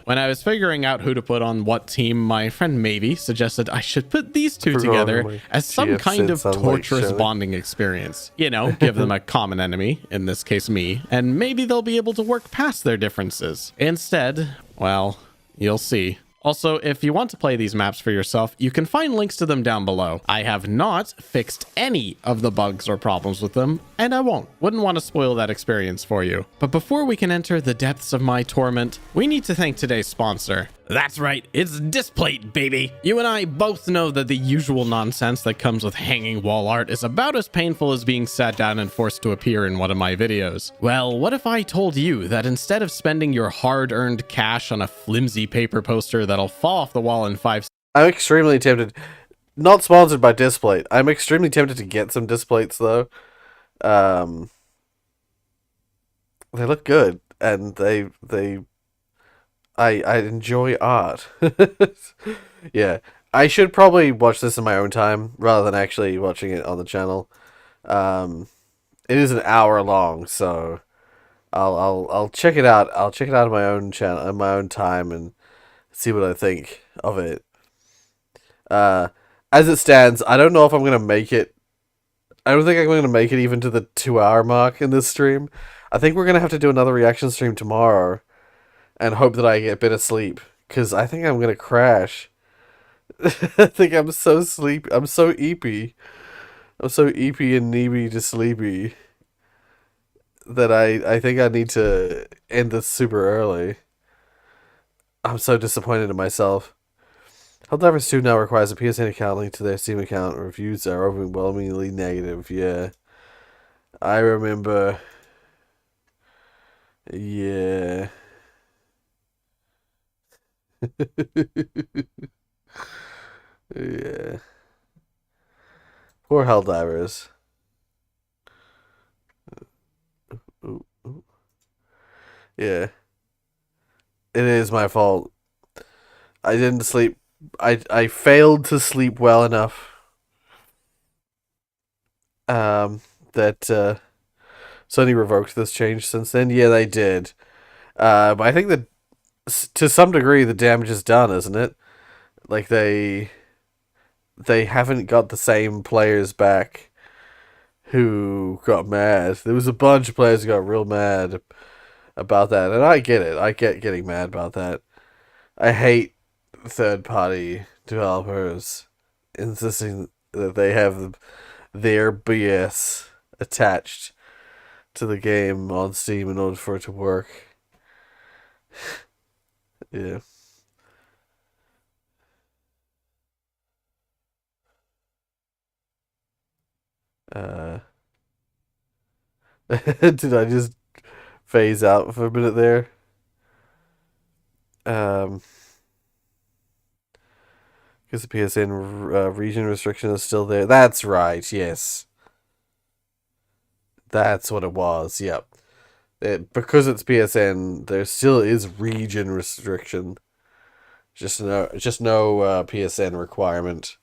When I was figuring out who to put on what team, my friend Mavie suggested I should put these two together as some kind of torturous bonding experience. You know, give them a common enemy, in this case me, and maybe they'll be able to work past their differences. Instead, well, you'll see. Also, if you want to play these maps for yourself, you can find links to them down below. I have not fixed any of the bugs or problems with them, and I won't. Wouldn't want to spoil that experience for you. But before we can enter the depths of my torment, we need to thank today's sponsor. That's right, it's Displate, baby! You and I both know that the usual nonsense that comes with hanging wall art is about as painful as being sat down and forced to appear in one of my videos. Well, what if I told you that instead of spending your hard-earned cash on a flimsy paper poster that'll fall off the wall in 5 seconds... I'm extremely tempted. Not sponsored by Displate. I'm extremely tempted to get some Displates, though. They look good, and I enjoy art. Yeah, I should probably watch this in my own time rather than actually watching it on the channel. It is an hour long, so I'll check it out. I'll check it out on my own channel, in my own time, and see what I think of it. As it stands, I don't know if I'm gonna make it. I don't think I'm gonna make it even to the 2-hour mark in this stream. I think we're gonna have to do another reaction stream tomorrow. And hope that I get a bit of sleep, because I think I'm gonna crash. I think I'm so sleepy. I'm so eepy. I'm so eepy and neeby to sleepy that I think I need to end this super early. I'm so disappointed in myself. Helldivers 2 now requires a PSN account linked to their Steam account. Reviews are overwhelmingly negative. Yeah, I remember. Yeah. Yeah. Poor Helldivers. Yeah. It is my fault. I didn't sleep. I failed to sleep well enough. That Sony revoked this change since then. Yeah, they did. But I think that to some degree the damage is done, isn't it? Like they haven't got the same players back who got mad. There was a bunch of players who got real mad about that, and I get it. I get getting mad about that. I hate third-party developers insisting that they have their BS attached to the game on Steam in order for it to work. Yeah. Did I just phase out for a minute there? Because the PSN region restriction is still there. That's right, yes. That's what it was, yep. Because it's PSN, there still is region restriction. Just no PSN requirement.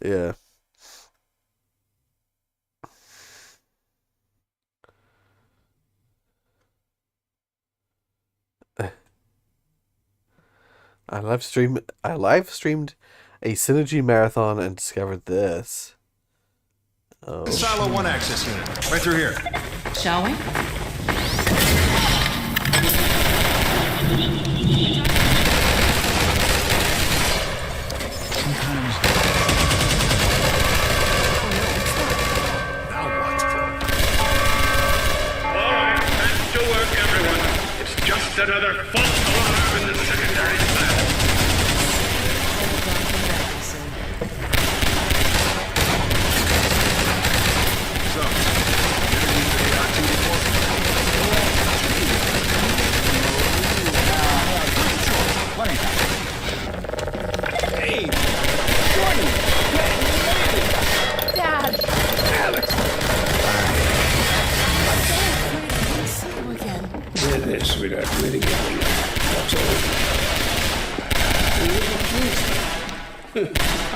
Yeah. I live streamed a Synergy marathon and discovered this. Oh. Silo 1 access unit. Right through here. Shall we? Just another false alarm in the secondary cell.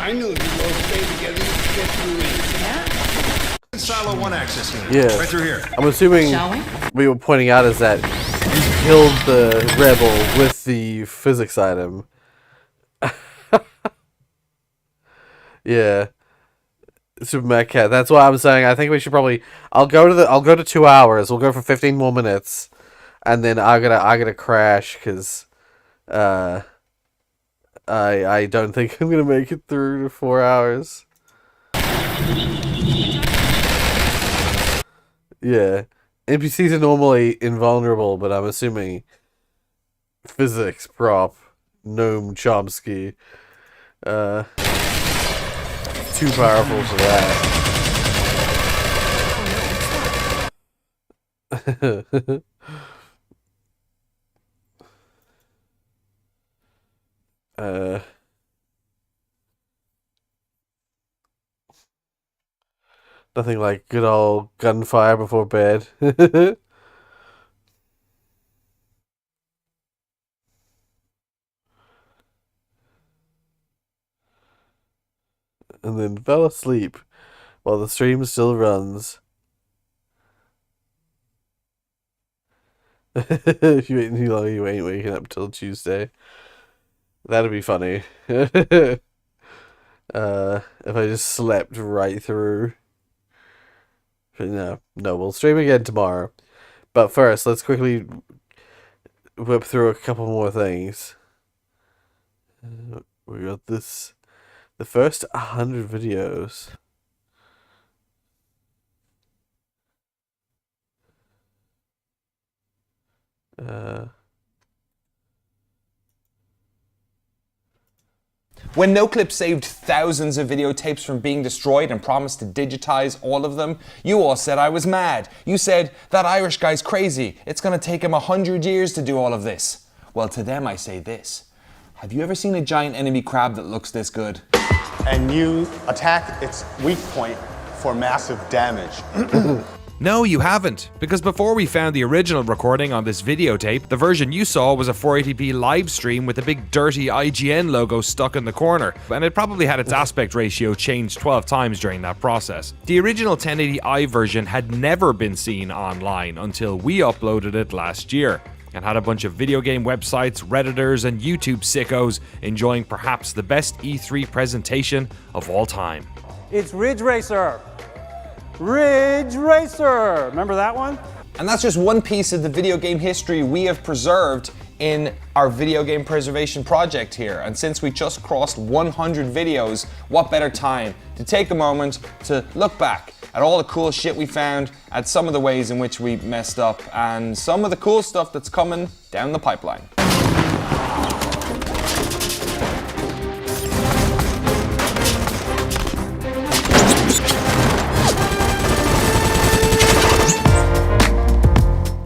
I knew if you all stay together, you'd get through it. Silo 1 access unit. Yeah. Right through here. I'm assuming we were pointing out is that you killed the rebel with the physics item. Yeah. Super Mad Cat. That's what I'm saying. I think we should probably. I'll go to 2 hours. We'll go for 15 more minutes, and then I gotta crash because, I don't think I'm gonna make it through to 4 hours. Yeah, NPCs are normally invulnerable, but I'm assuming physics prop Noam Chomsky. Too powerful for that. Nothing like good old gunfire before bed. And then fell asleep while the stream still runs. If you wait too long, you ain't waking up till Tuesday. That'd be funny. If I just slept right through. But no, we'll stream again tomorrow. But first, let's quickly whip through a couple more things. We got this. The first 100 videos. When NoClip saved thousands of videotapes from being destroyed and promised to digitize all of them, you all said I was mad. You said, that Irish guy's crazy. It's going to take him 100 years to do all of this. Well, to them I say this. Have you ever seen a giant enemy crab that looks this good? And you attack its weak point for massive damage. No, you haven't, because before we found the original recording on this videotape, the version you saw was a 480p live stream with a big dirty IGN logo stuck in the corner, and it probably had its aspect ratio changed 12 times during that process. The original 1080i version had never been seen online until we uploaded it last year, and had a bunch of video game websites, Redditors, and YouTube sickos enjoying perhaps the best E3 presentation of all time. It's Ridge Racer! Ridge Racer! Remember that one? And that's just one piece of the video game history we have preserved in our video game preservation project here. And since we just crossed 100 videos, what better time to take a moment to look back at all the cool shit we found, at some of the ways in which we messed up, and some of the cool stuff that's coming down the pipeline.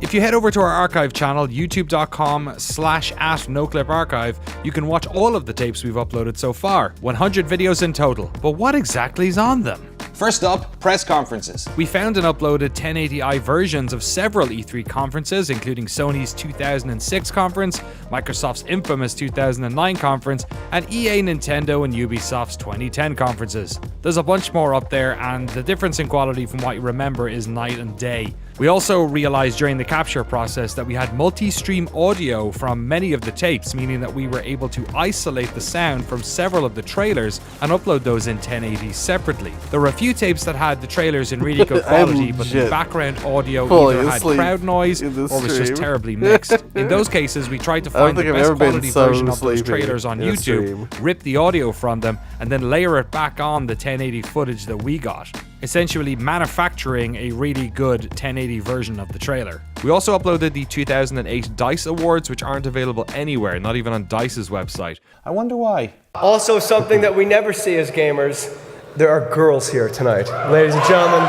If you head over to our archive channel, youtube.com/@nocliparchive, you can watch all of the tapes we've uploaded so far. 100 videos in total. But what exactly is on them? First up, press conferences. We found and uploaded 1080i versions of several E3 conferences, including Sony's 2006 conference, Microsoft's infamous 2009 conference, and EA, Nintendo, and Ubisoft's 2010 conferences. There's a bunch more up there, and the difference in quality from what you remember is night and day. We also realized during the capture process that we had multi-stream audio from many of the tapes, meaning that we were able to isolate the sound from several of the trailers and upload those in 1080 separately. There were a few tapes that had the trailers in really good quality, but the background audio either had crowd noise or was just terribly mixed. In those cases, we tried to find the best quality version of those trailers on YouTube, rip the audio from them, and then layer it back on the 1080 footage that we got, essentially manufacturing a really good 1080 version of the trailer. We also uploaded the 2008 DICE Awards, which aren't available anywhere, not even on DICE's website. I wonder why. Also, something that we never see as gamers, there are girls here tonight. Ladies and gentlemen.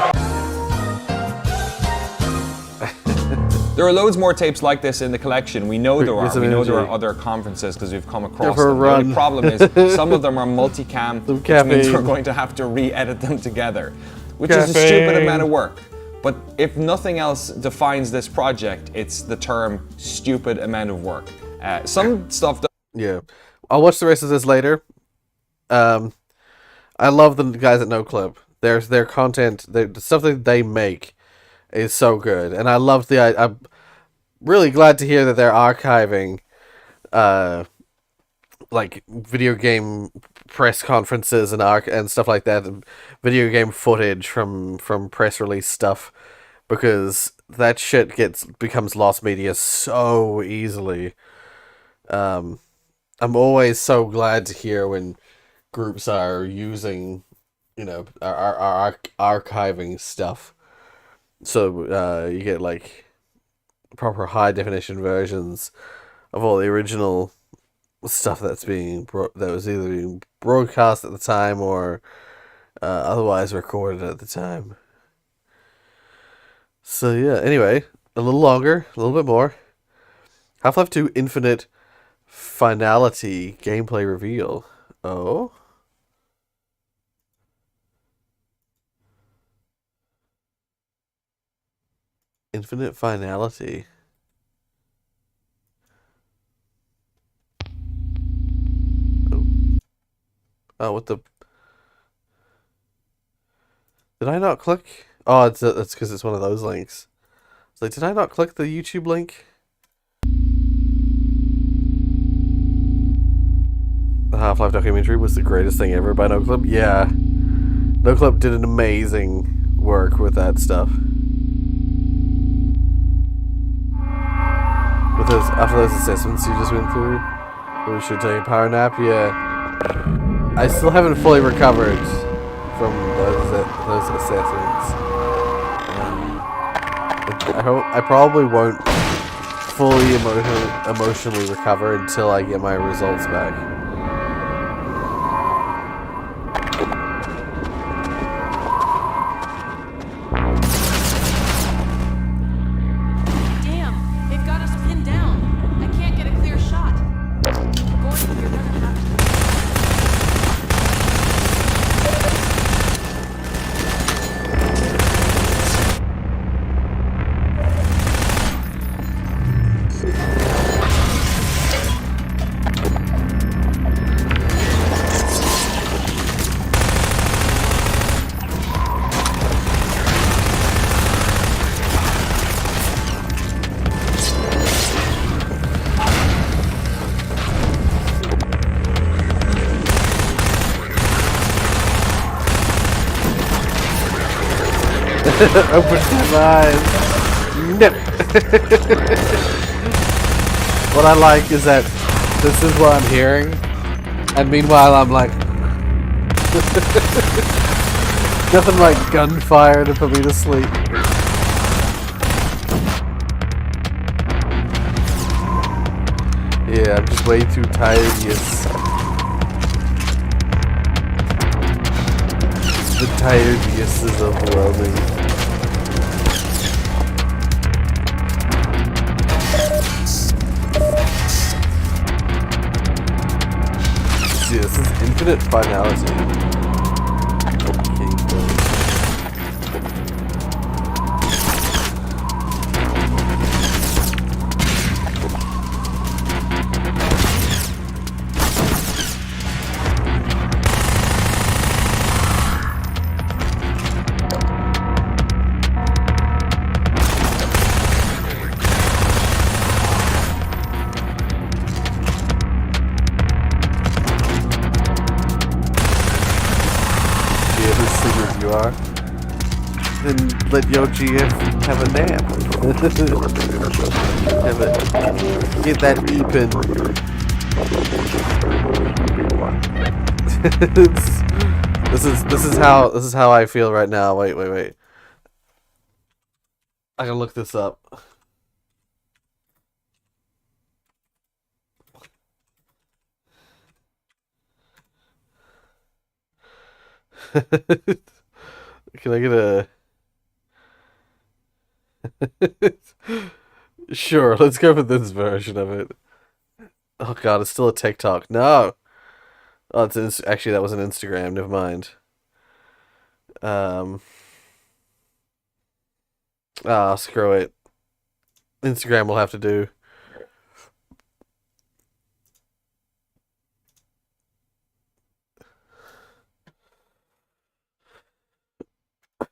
There are loads more tapes like this in the collection. We know there are. We know there are other conferences because we've come across them. The only problem is some of them are multicam, which means we're going to have to re-edit them together, which is a stupid amount of work. But if nothing else defines this project, it's the term stupid amount of work. Some stuff that... Yeah. I'll watch the rest of this later. I love the guys at NoClip. Their content, the stuff that they make is so good, and I love I'm really glad to hear that they're archiving, like video game press conferences and stuff like that, and video game footage from press release stuff, because that shit becomes lost media so easily. I'm always so glad to hear when groups are using, are archiving stuff, so you get like proper high definition versions of all the original stuff that was either being broadcast at the time or otherwise recorded at the time. So yeah, anyway, a little longer, a little bit more. Half-Life 2 Infinite Finality gameplay reveal. Oh? Infinite Finality. Oh, what the... Did I not click? Oh, it's because it's one of those links. It's like, did I not click the YouTube link? The Half-Life documentary was the greatest thing ever by NoClip. Yeah. NoClip did an amazing work with that stuff. After those assessments you just went through, we should take a power nap. Yeah. I still haven't fully recovered from those assessments. I probably won't fully emotionally recover until I get my results back. Damn, they've got us pinned down. I can't get a clear shot. Gordon, you're gonna have to... Open his eyes. No. What I like is that this is what I'm hearing, and meanwhile I'm like, nothing like gunfire to put me to sleep. Yeah, I'm just way too tired. Yes. The tiredness is overwhelming. Yeah, this is Infinite Finality. Then let your GF have a nap. Get that eepin. This is how I feel right now. Wait. I gotta look this up. Can I get a... Sure, let's go for this version of it. Oh god, it's still a TikTok. No! Oh, actually, that was an Instagram. Never mind. Screw it. Instagram will have to do.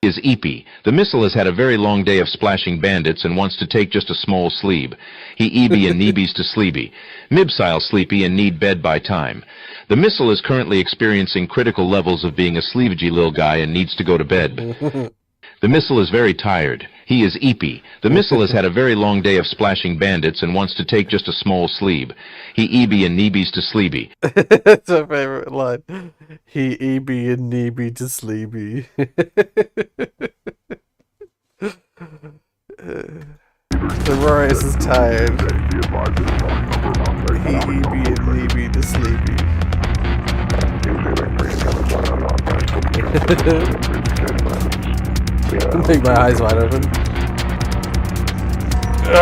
Is Eepy. The missile has had a very long day of splashing bandits and wants to take just a small sleep. He Eeby and Neebies to sleepy. Mibsile sleepy and need bed by time. The missile is currently experiencing critical levels of being a sleevey little guy and needs to go to bed. The missile is very tired. He is Eepy. The missile has had a very long day of splashing bandits and wants to take just a small sleep. He Eeby and Neebies to sleepy. That's my favorite line. He Eeby and Neeby to sleepy. The Rorius is tired. He Eeby and Neeby to sleepy. Make my eyes wide open. I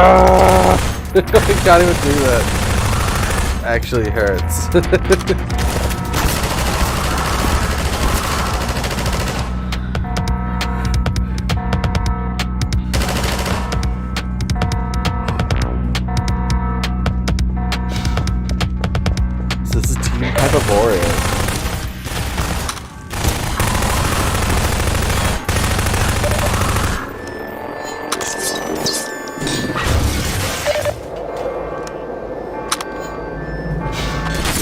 can't even do that. Actually hurts. So this is Team Hyperborean.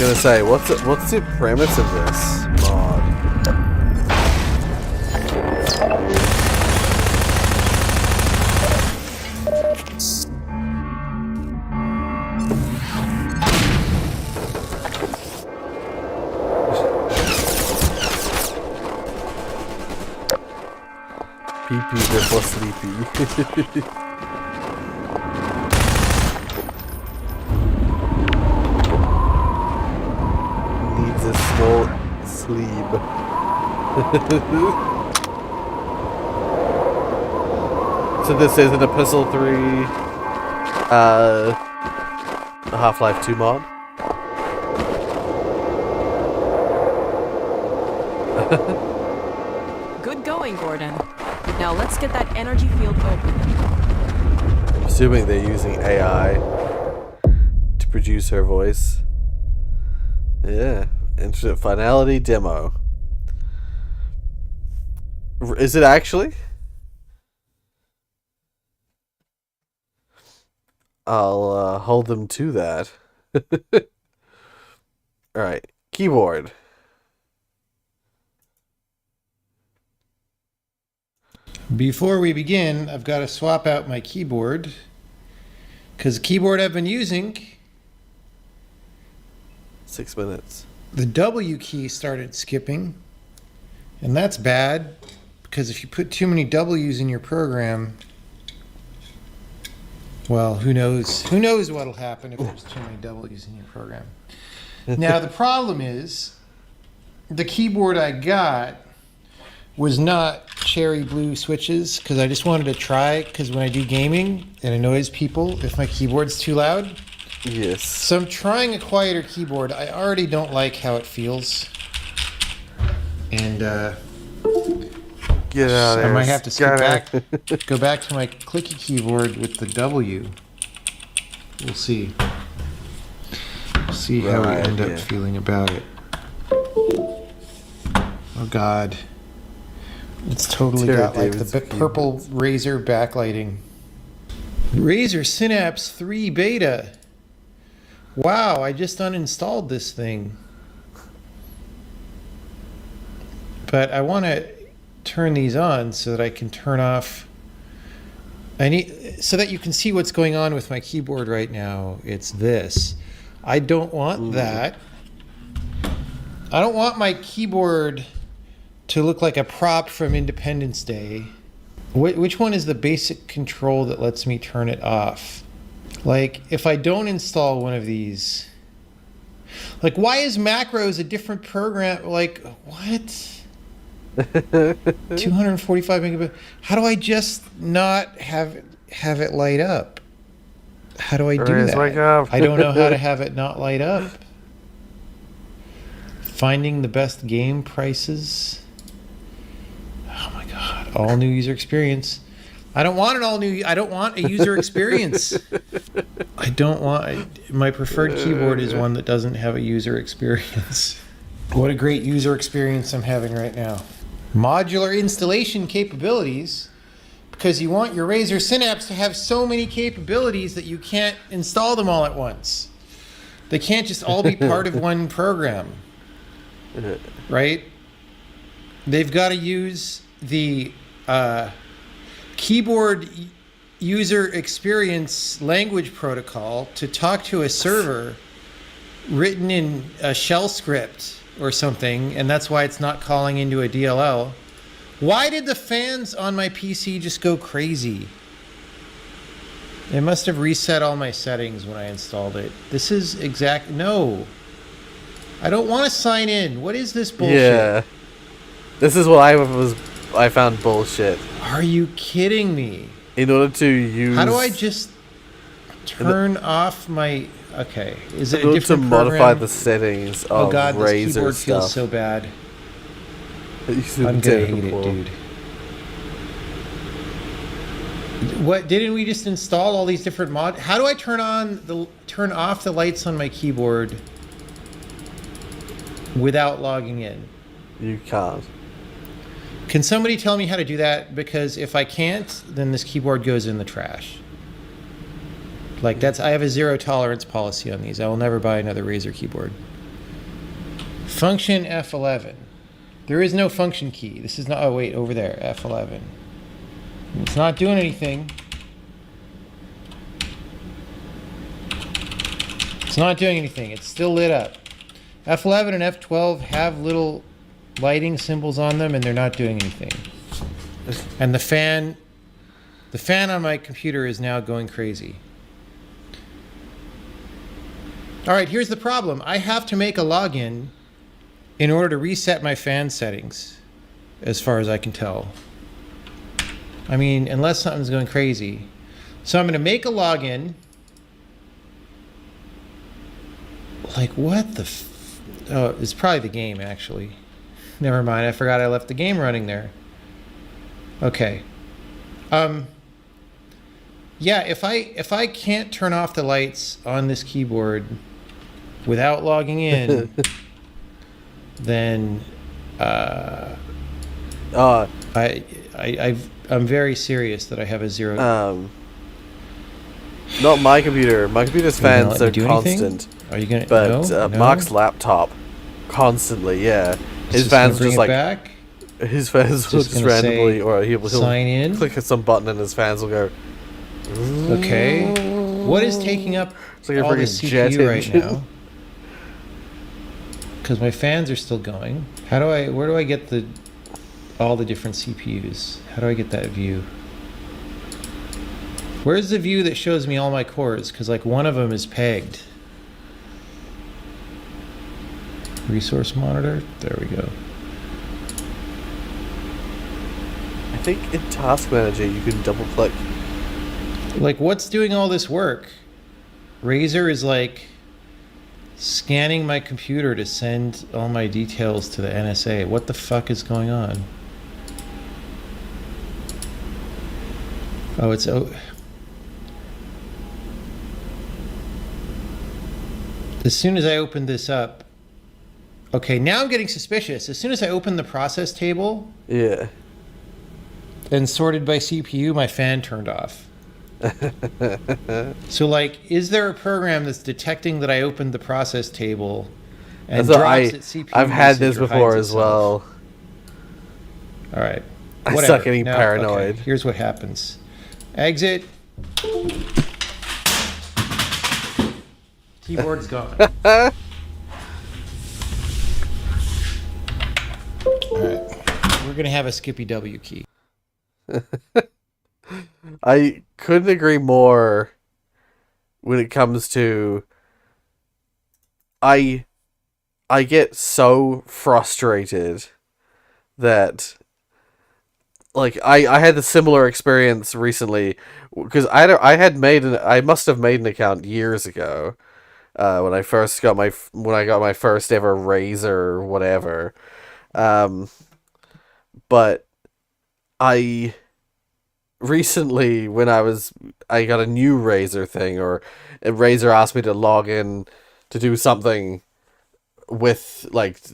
I was gonna say, what's the premise of this mod? PP before sleepy. Sleep. So this is an Epistle 3 Half-Life 2 mod. Good going, Gordon. Now let's get that energy field open. I'm assuming they're using AI to produce her voice. Yeah. Infinite Finality demo. Is it actually? I'll hold them to that. Alright, keyboard. Before we begin, I've got to swap out my keyboard, because the keyboard I've been using, 6 minutes. The W key started skipping, and that's bad, because if you put too many W's in your program, well, who knows what'll happen if there's too many W's in your program. Now the problem is, the keyboard I got was not cherry blue switches, because I just wanted to try, because when I do gaming, it annoys people if my keyboard's too loud. Yes. So I'm trying a quieter keyboard. I already don't like how it feels. And get out of here. I might have to skip back, go back to my clicky keyboard with the W. We'll see. See how we end up feeling about it. Oh God. It's totally got like the purple Razer backlighting. Razer Synapse 3 Beta. Wow, I just uninstalled this thing. But I want to turn these on so that I can turn off. So that you can see what's going on with my keyboard right now. It's this. I don't want that. I don't want my keyboard to look like a prop from Independence Day. Which one is the basic control that lets me turn it off? Like, if I don't install one of these, like, why is macros a different program? Like, what? 245 megabit. How do I just not have it light up? How do I do that? Wake up. I don't know how to have it not light up. Finding the best game prices. Oh my God! All new user experience. I don't want an all new. I don't want a user experience. I don't want. My preferred keyboard is one that doesn't have a user experience. What a great user experience I'm having right now. Modular installation capabilities, because you want your Razer Synapse to have so many capabilities that you can't install them all at once. They can't just all be part of one program, right? They've got to use the keyboard user experience language protocol to talk to a server written in a shell script or something, and that's why it's not calling into a DLL. Why did the fans on my PC just go crazy? It must have reset all my settings when I installed it. This is no. I don't want to sign in. What is this bullshit? Yeah. This is what I found bullshit. Are you kidding me? In order to use... How do I just turn off my... Okay, is it in a order different to program? modify the settings of Oh god, this Razer keyboard stuff. feels so bad. It's I'm gonna hate it, terrible. dude. What, didn't we just install all these different mods? How do I turn off the lights on my keyboard without logging in? You can't. Can somebody tell me how to do that? Because if I can't, then this keyboard goes in the trash. Like I have a zero tolerance policy on these. I will never buy another Razer keyboard. Function F11. There is no function key. This is not, oh wait, over there, F11. It's not doing anything. It's not doing anything. It's still lit up. F11 and F12 have little lighting symbols on them and they're not doing anything. And the fan on my computer is now going crazy. All right, here's the problem. I have to make a login in order to reset my fan settings, as far as I can tell. I mean, unless something's going crazy. So I'm going to make a login. Like, what the oh, it's probably the game, actually. Never mind, I forgot I left the game running there. Okay. Yeah, if I can't turn off the lights on this keyboard without logging in, then I'm very serious that I have a zero. Not my computer. My computer's fans are constant. Are you gonna? But No? Mark's laptop, constantly. Yeah, his Just fans gonna bring just it like back? his fans will just randomly, or he'll sign in. click some button and his fans will go. Okay. What is taking up It's like a all the friggin' jet CPU right engine. now? Because my fans are still going. Where do I get all the different CPUs? How do I get that view? Where's the view that shows me all my cores? Because like one of them is pegged. Resource monitor. There we go. I think in Task Manager you can double click. Like, what's doing all this work? Razer is like scanning my computer to send all my details to the NSA. What the fuck is going on? Oh, as soon as I open this up. Okay, now I'm getting suspicious. As soon as I open the process table. Yeah. And sorted by CPU, my fan turned off. So, like, is there a program that's detecting that I opened the process table and So drops its CPU I've had message this or before hides as well. All right. I Whatever. start getting Now, paranoid. okay, here's what happens. Exit. Keyboard's gone. All right. We're going to have a Skippy W key. I couldn't agree more when it comes to I get so frustrated that like I had a similar experience recently because I must have made an account years ago when I got my first ever Razer or whatever, but I recently when I got a new Razer thing, or Razer asked me to log in to do something with the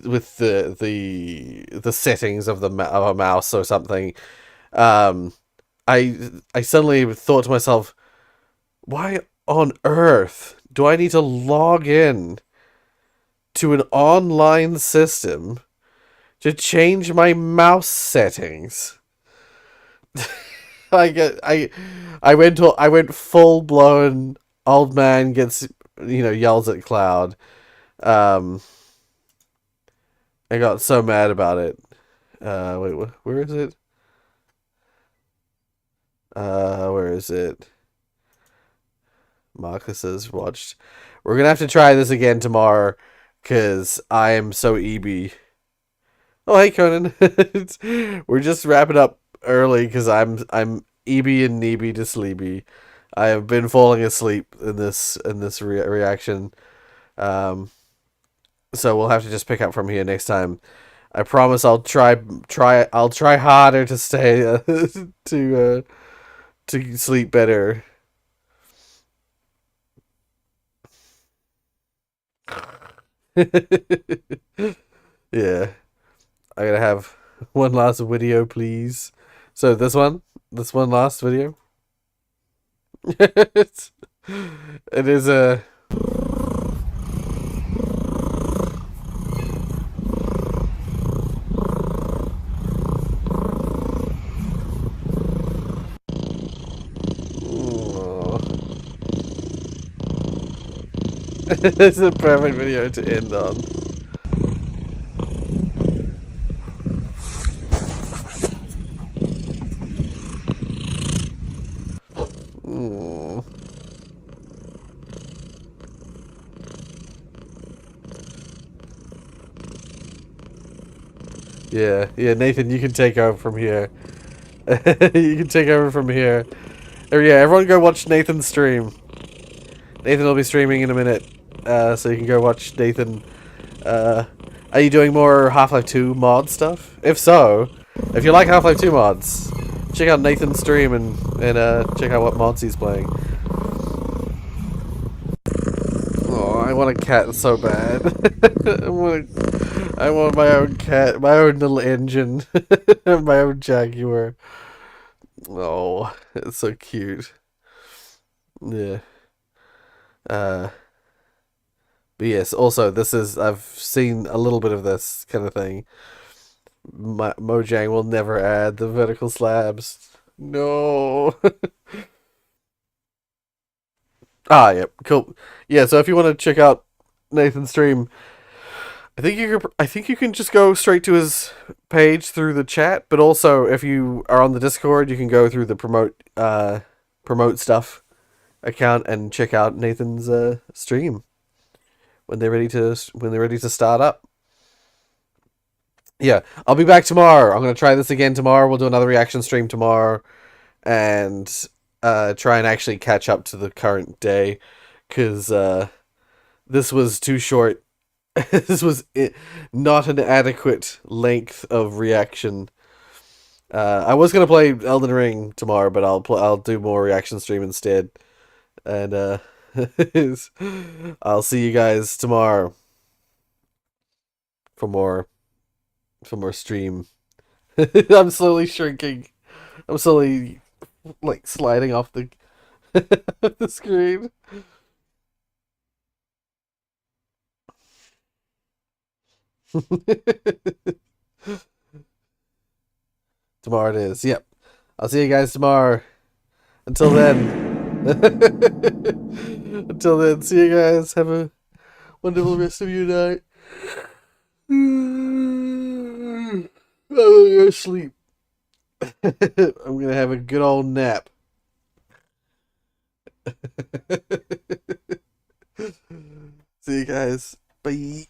settings of of a mouse or something, I suddenly thought to myself, why on earth do I need to log in to an online system to change my mouse settings? I went full blown old man gets yells at cloud. I got so mad about it. Wait, where is it? Where is it? Marcus has watched. We're gonna have to try this again tomorrow, cause I am so EB. Oh, hey Conan. We're just wrapping up early because I'm EB and Neeby to sleepy. I have been falling asleep in this reaction. So we'll have to just pick up from here next time. I promise I'll try harder to stay to sleep better. Yeah. I gotta have one last video, please. So this one last video. It is a. It's a perfect video to end on. Yeah, Nathan, you can take over from here. You can take over from here. Oh, yeah, everyone go watch Nathan's stream. Nathan will be streaming in a minute, so you can go watch Nathan. Are you doing more Half-Life 2 mod stuff? If so, if you like Half-Life 2 mods, check out Nathan's stream and check out what mods he's playing. Oh, I want a cat so bad. I want my own cat, my own little engine, my own Jaguar. Oh, it's so cute. Yeah. But yes, also I've seen a little bit of this kind of thing. Mojang will never add the vertical slabs. No. Yep, cool. Yeah, so if you want to check out Nathan's stream, I think you can just go straight to his page through the chat, but also if you are on the Discord, you can go through the promote stuff account and check out Nathan's stream when they're ready to start up. Yeah, I'll be back tomorrow. I'm gonna try this again tomorrow. We'll do another reaction stream tomorrow, and try and actually catch up to the current day, because this was too short. This was not an adequate length of reaction. I was gonna play Elden Ring tomorrow, but I'll do more reaction stream instead, and I'll see you guys tomorrow for more stream. I'm slowly shrinking. I'm slowly sliding off the the screen. Tomorrow it is. Yep. I'll see you guys tomorrow. Until then. Until then, see you guys. Have a wonderful rest of your night. I'm gonna go sleep. I'm gonna have a good old nap. See you guys. Bye.